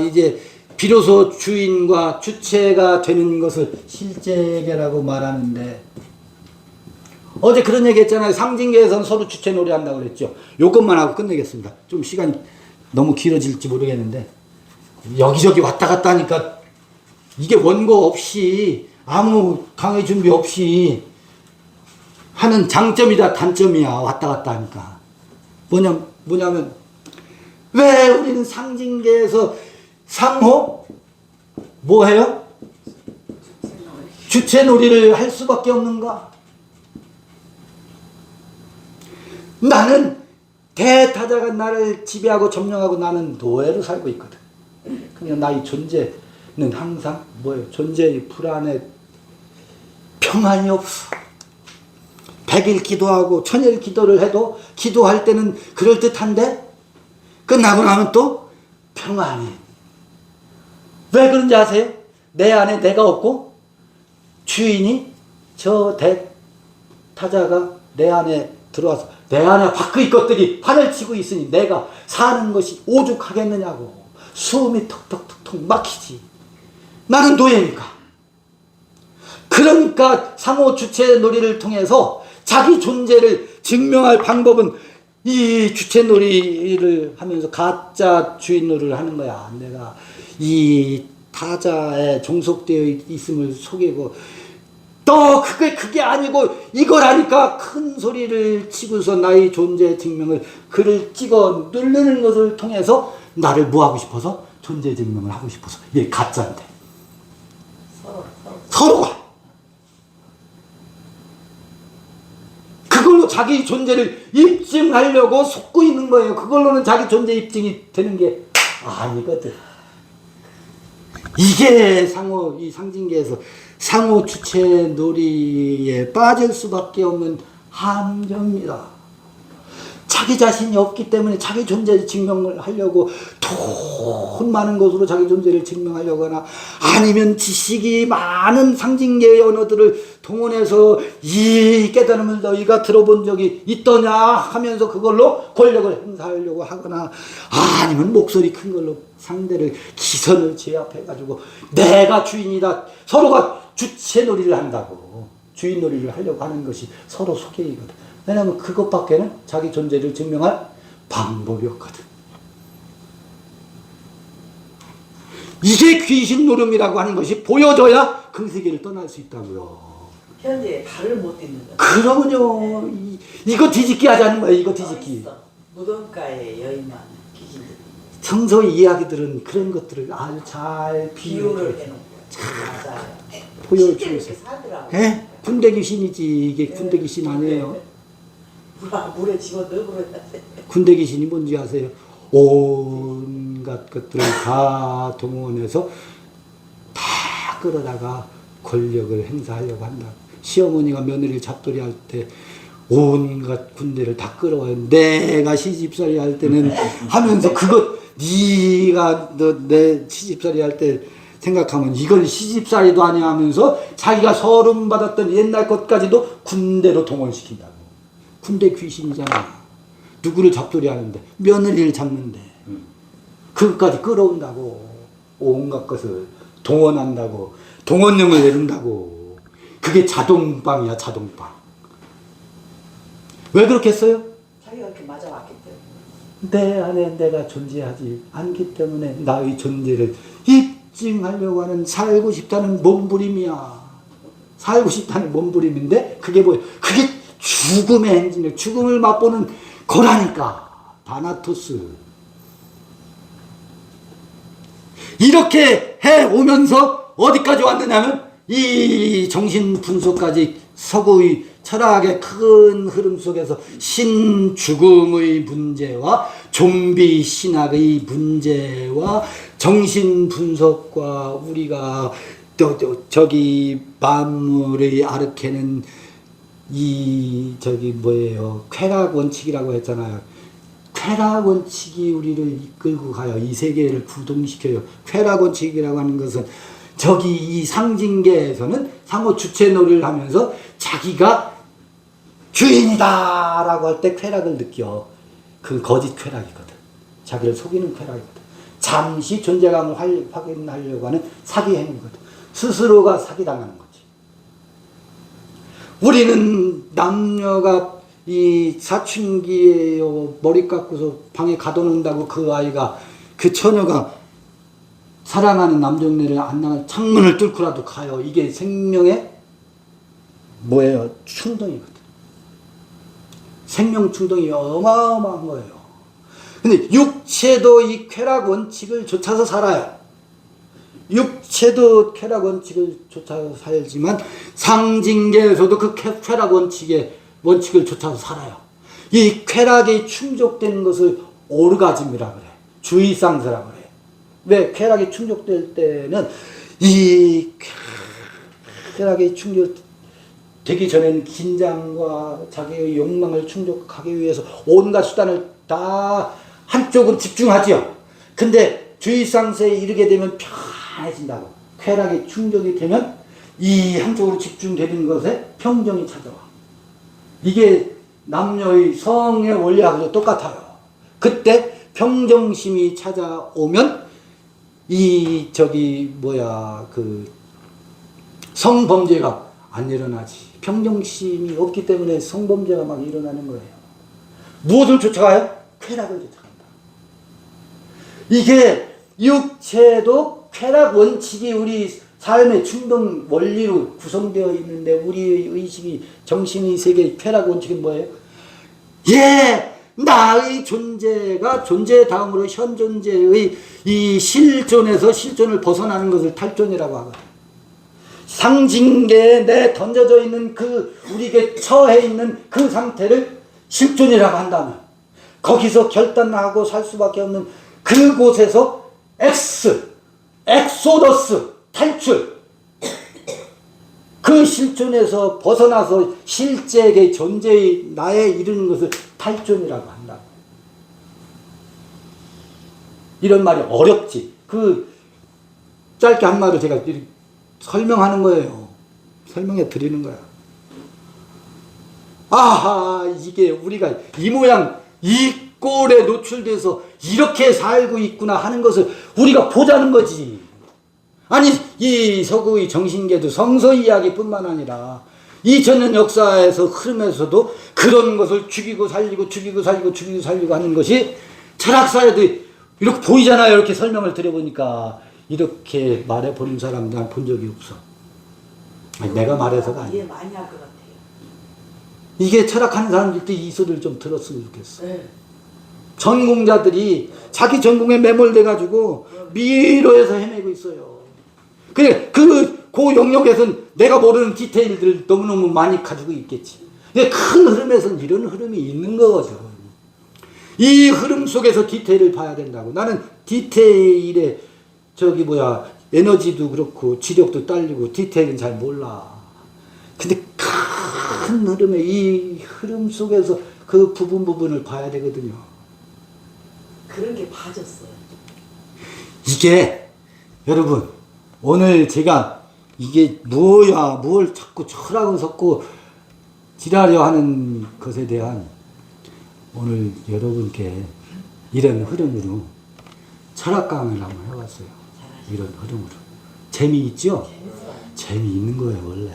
이제 비로소 주인과 주체가 되는 것을 실제계라고 말하는데, 어제 그런 얘기 했잖아요. 상징계에서는 서로 주체 놀이한다고 그랬죠. 요것만 하고 끝내겠습니다. 좀 시간이 너무 길어질지 모르겠는데, 여기저기 왔다 갔다 하니까 이게 원고 없이 아무 강의 준비 없이 하는 장점이다 단점이야. 왔다 갔다 하니까 뭐냐면 왜 우리는 상징계에서 상호 뭐해요? 주체 놀이를 할 수밖에 없는가? 나는 대타자가 나를 지배하고 점령하고 나는 노예로 살고 있거든. 그냥 나의 존재는 항상 뭐예요? 존재의 불안에 평안이 없어. 100일 기도하고 1000일 기도를 해도 기도할 때는 그럴듯한데 끝나고 나면 또 평안해. 왜 그런지 아세요? 내 안에 내가 없고 주인이 저 대타자가 내 안에 들어와서 내 안에 밖의 것들이 판을 치고 있으니 내가 사는 것이 오죽하겠느냐고. 숨이 턱턱턱턱 막히지. 나는 노예니까. 그러니까 상호 주체 놀이를 통해서 자기 존재를 증명할 방법은 이 주체 놀이를 하면서 가짜 주인 놀이를 하는 거야. 내가 이 타자에 종속되어 있음을 속이고, 또 그게 아니고 이걸 하니까 큰 소리를 치고서 나의 존재 증명을 글을 찍어 누르는 것을 통해서 나를 뭐 하고 싶어서? 존재 증명을 하고 싶어서. 이게 가짜인데. 서로가. 그걸로 자기 존재를 입증하려고 속고 있는 거예요. 그걸로는 자기 존재 입증이 되는 게 아니거든. 이게 이 상징계에서 상호 주체 놀이에 빠질 수밖에 없는 함정입니다. 자기 자신이 없기 때문에 자기 존재 증명을 하려고 돈 많은 것으로 자기 존재를 증명하려고 하나, 아니면 지식이 많은 상징계의 언어들을 동원해서 이 깨달음을 너희가 들어본 적이 있더냐 하면서 그걸로 권력을 행사하려고 하거나, 아니면 목소리 큰 걸로 상대를 기선을 제압해가지고 내가 주인이다. 서로가 주체 놀이를 한다고. 주인 놀이를 하려고 하는 것이 서로 속이거든. 왜냐하면 그것밖에는 자기 존재를 증명할 방법이 없거든. 이게 귀신 노름이라고 하는 것이 보여져야 그 세계를 떠날 수 있다고요. 현재 달을 못 딛는 거. 그러면요, 이거 뒤집기 하자는 거예요. 이거 뒤집기. 무덤가의 여인만 귀신들. 성서의 이야기들은 그런 것들을 아주 잘 비유를 해놓은 거야. 맞아요. 보여주면서. 살더라고. 예? 군대 귀신이지. 이게 군대 귀신 아니에요. 물에 집어 넣어버려야 돼. 군대 귀신이 뭔지 아세요? 온갖 것들을 다 동원해서 다 끌어다가 권력을 행사하려고 한다. 시어머니가 며느리를 잡돌이 할 때 온갖 군대를 다 끌어와요. 내가 시집살이 할 때는 하면서 그것 네가 내 시집살이 할 때 생각하면 이건 시집살이도 아니야 하면서 자기가 서름 받았던 옛날 것까지도 군대로 동원시킨다고. 군대 귀신이잖아. 누구를 잡돌이 하는데, 며느리를 잡는데 그것까지 끌어온다고. 온갖 것을 동원한다고. 동원령을 내린다고. 그게 자동방이야. 자동방. 왜 그렇게 했어요? 자기가 이렇게 맞아왔기 때문에. 내 안에 내가 존재하지 않기 때문에 나의 존재를 입증하려고 하는 살고 싶다는 몸부림이야. 살고 싶다는 몸부림인데 그게 뭐예요? 그게 죽음의 행진이에요. 죽음을 맛보는 거라니까. 다나토스. 이렇게 해오면서 어디까지 왔느냐면 이 정신 분석까지 서구의 철학의 큰 흐름 속에서 신죽음의 문제와 좀비 신학의 문제와 정신 분석과 우리가 저기 만물의 아르케는 뭐예요? 쾌락 원칙이라고 했잖아요. 쾌락 원칙이 우리를 이끌고 가요. 이 세계를 구동시켜요. 쾌락 원칙이라고 하는 것은 저기 이 상징계에서는 상호 주체 놀이를 하면서 자기가 주인이다 라고 할 때 쾌락을 느껴. 그 거짓 쾌락이거든. 자기를 속이는 쾌락이거든. 잠시 존재감을 확인하려고 하는 사기 행위거든. 스스로가 사기당하는 거지. 우리는 남녀가 이 사춘기에 머리 깎고서 방에 가둬놓는다고 그 아이가, 그 처녀가 사랑하는 남정네를 안 나갈 창문을 뚫고라도 가요. 이게 생명의 뭐예요? 충동이거든. 생명 충동이 어마어마한 거예요. 근데 육체도 이 쾌락 원칙을 쫓아서 살아요. 육체도 쾌락 원칙을 쫓아서 살지만 상징계에서도 그 쾌락 원칙을 쫓아서 살아요. 이 쾌락이 충족되는 것을 오르가즘이라 그래. 주의상서라 그래. 왜? 쾌락이 충족될 때는 이 쾌락이 충족되기 전에는 긴장과 자기의 욕망을 충족하기 위해서 온갖 수단을 다 한쪽으로 집중하지요. 근데 주의상서에 이르게 되면 편해진다고. 쾌락이 충족이 되면 이 한쪽으로 집중되는 것에 평정이 찾아와. 이게 남녀의 성의 원리하고도 똑같아요. 그때 평정심이 찾아오면 성범죄가 안 일어나지. 평정심이 없기 때문에 성범죄가 막 일어나는 거예요. 무엇을 쫓아가요? 쾌락을 쫓아간다. 이게 육체도 쾌락 원칙이 우리 삶의 충동 원리로 구성되어 있는데, 우리의 의식이, 정신의 세계의 쾌락 원칙은 뭐예요? 나의 존재가 존재 다음으로 현 존재의 이 실존을 벗어나는 것을 탈존이라고 하거든. 상징계에 내 던져져 있는 우리에게 처해 있는 그 상태를 실존이라고 한다면, 거기서 결단하고 살 수밖에 없는 그곳에서 엑소더스, 탈출. 그 실존에서 벗어나서 실제의 존재의 나에 이르는 것을 탈존이라고 한다. 이런 말이 어렵지. 짧게 한 말을 제가 설명하는 거예요. 설명해 드리는 거야. 아하, 이게 우리가 이 모양, 이 꼴에 노출돼서 이렇게 살고 있구나 하는 것을 우리가 보자는 거지. 아니, 이 서구의 정신계도 성서 이야기뿐만 아니라 2000년 역사에서 흐름에서도 그런 것을 죽이고 살리고 하는 것이 철학사에도 이렇게 보이잖아요. 이렇게 설명을 드려보니까. 이렇게 말해버린 사람 난 본 적이 없어. 아니, 내가 말해서가 아니야. 이해 많이 할 것 같아요. 이게 철학하는 사람들도 이 소리를 좀 들었으면 좋겠어. 네. 전공자들이 자기 전공에 매몰돼가지고 미로에서 헤매고 있어요. 그 영역에서는 내가 모르는 디테일들 너무너무 많이 가지고 있겠지. 근데 큰 흐름에서는 이런 흐름이 있는 거죠. 이 흐름 속에서 디테일을 봐야 된다고. 나는 디테일에 에너지도 그렇고 지력도 딸리고 디테일은 잘 몰라. 근데 큰 흐름에, 이 흐름 속에서 그 부분을 봐야 되거든요. 그런 게 빠졌어요. 이게 여러분, 오늘 제가 이게 뭐야, 뭘 자꾸 철학을 섞고 지랄려 하는 것에 대한 오늘 여러분께 이런 흐름으로 철학 강의를 한번 해봤어요. 이런 흐름으로. 재미있죠? 재미있는 거예요, 원래.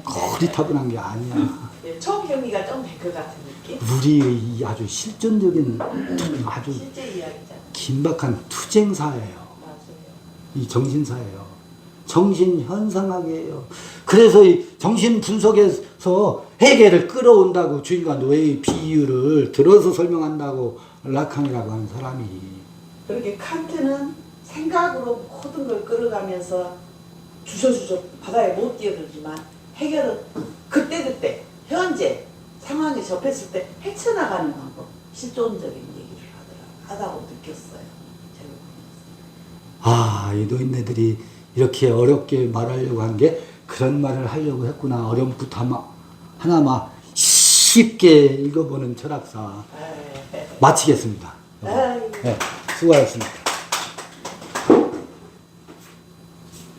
거리타분한 게 아니야. 네, 처음 경기가 좀 될 것 같은 느낌? 우리의 아주 실존적인, 아주 실제 이야기잖아. 긴박한 투쟁사예요. 맞아요. 이 정신사예요. 정신 현상학이에요. 그래서 이 정신 분석에서 해결을 끌어온다고, 주인과 노예의 비유를 들어서 설명한다고 라칸이라고 하는 사람이. 그렇게 칸트는 생각으로 모든 걸 끌어가면서 주저주저 바다에 못 뛰어들지만, 해결은 그때 현재 상황에 접했을 때 헤쳐나가는 방법, 실존적인 얘기를 하다고 느꼈어요. 이 노인네들이 이렇게 어렵게 말하려고 한 게 그런 말을 하려고 했구나. 어려움부터 하나마 쉽게 읽어보는 철학사. 마치겠습니다. 네, 수고하셨습니다.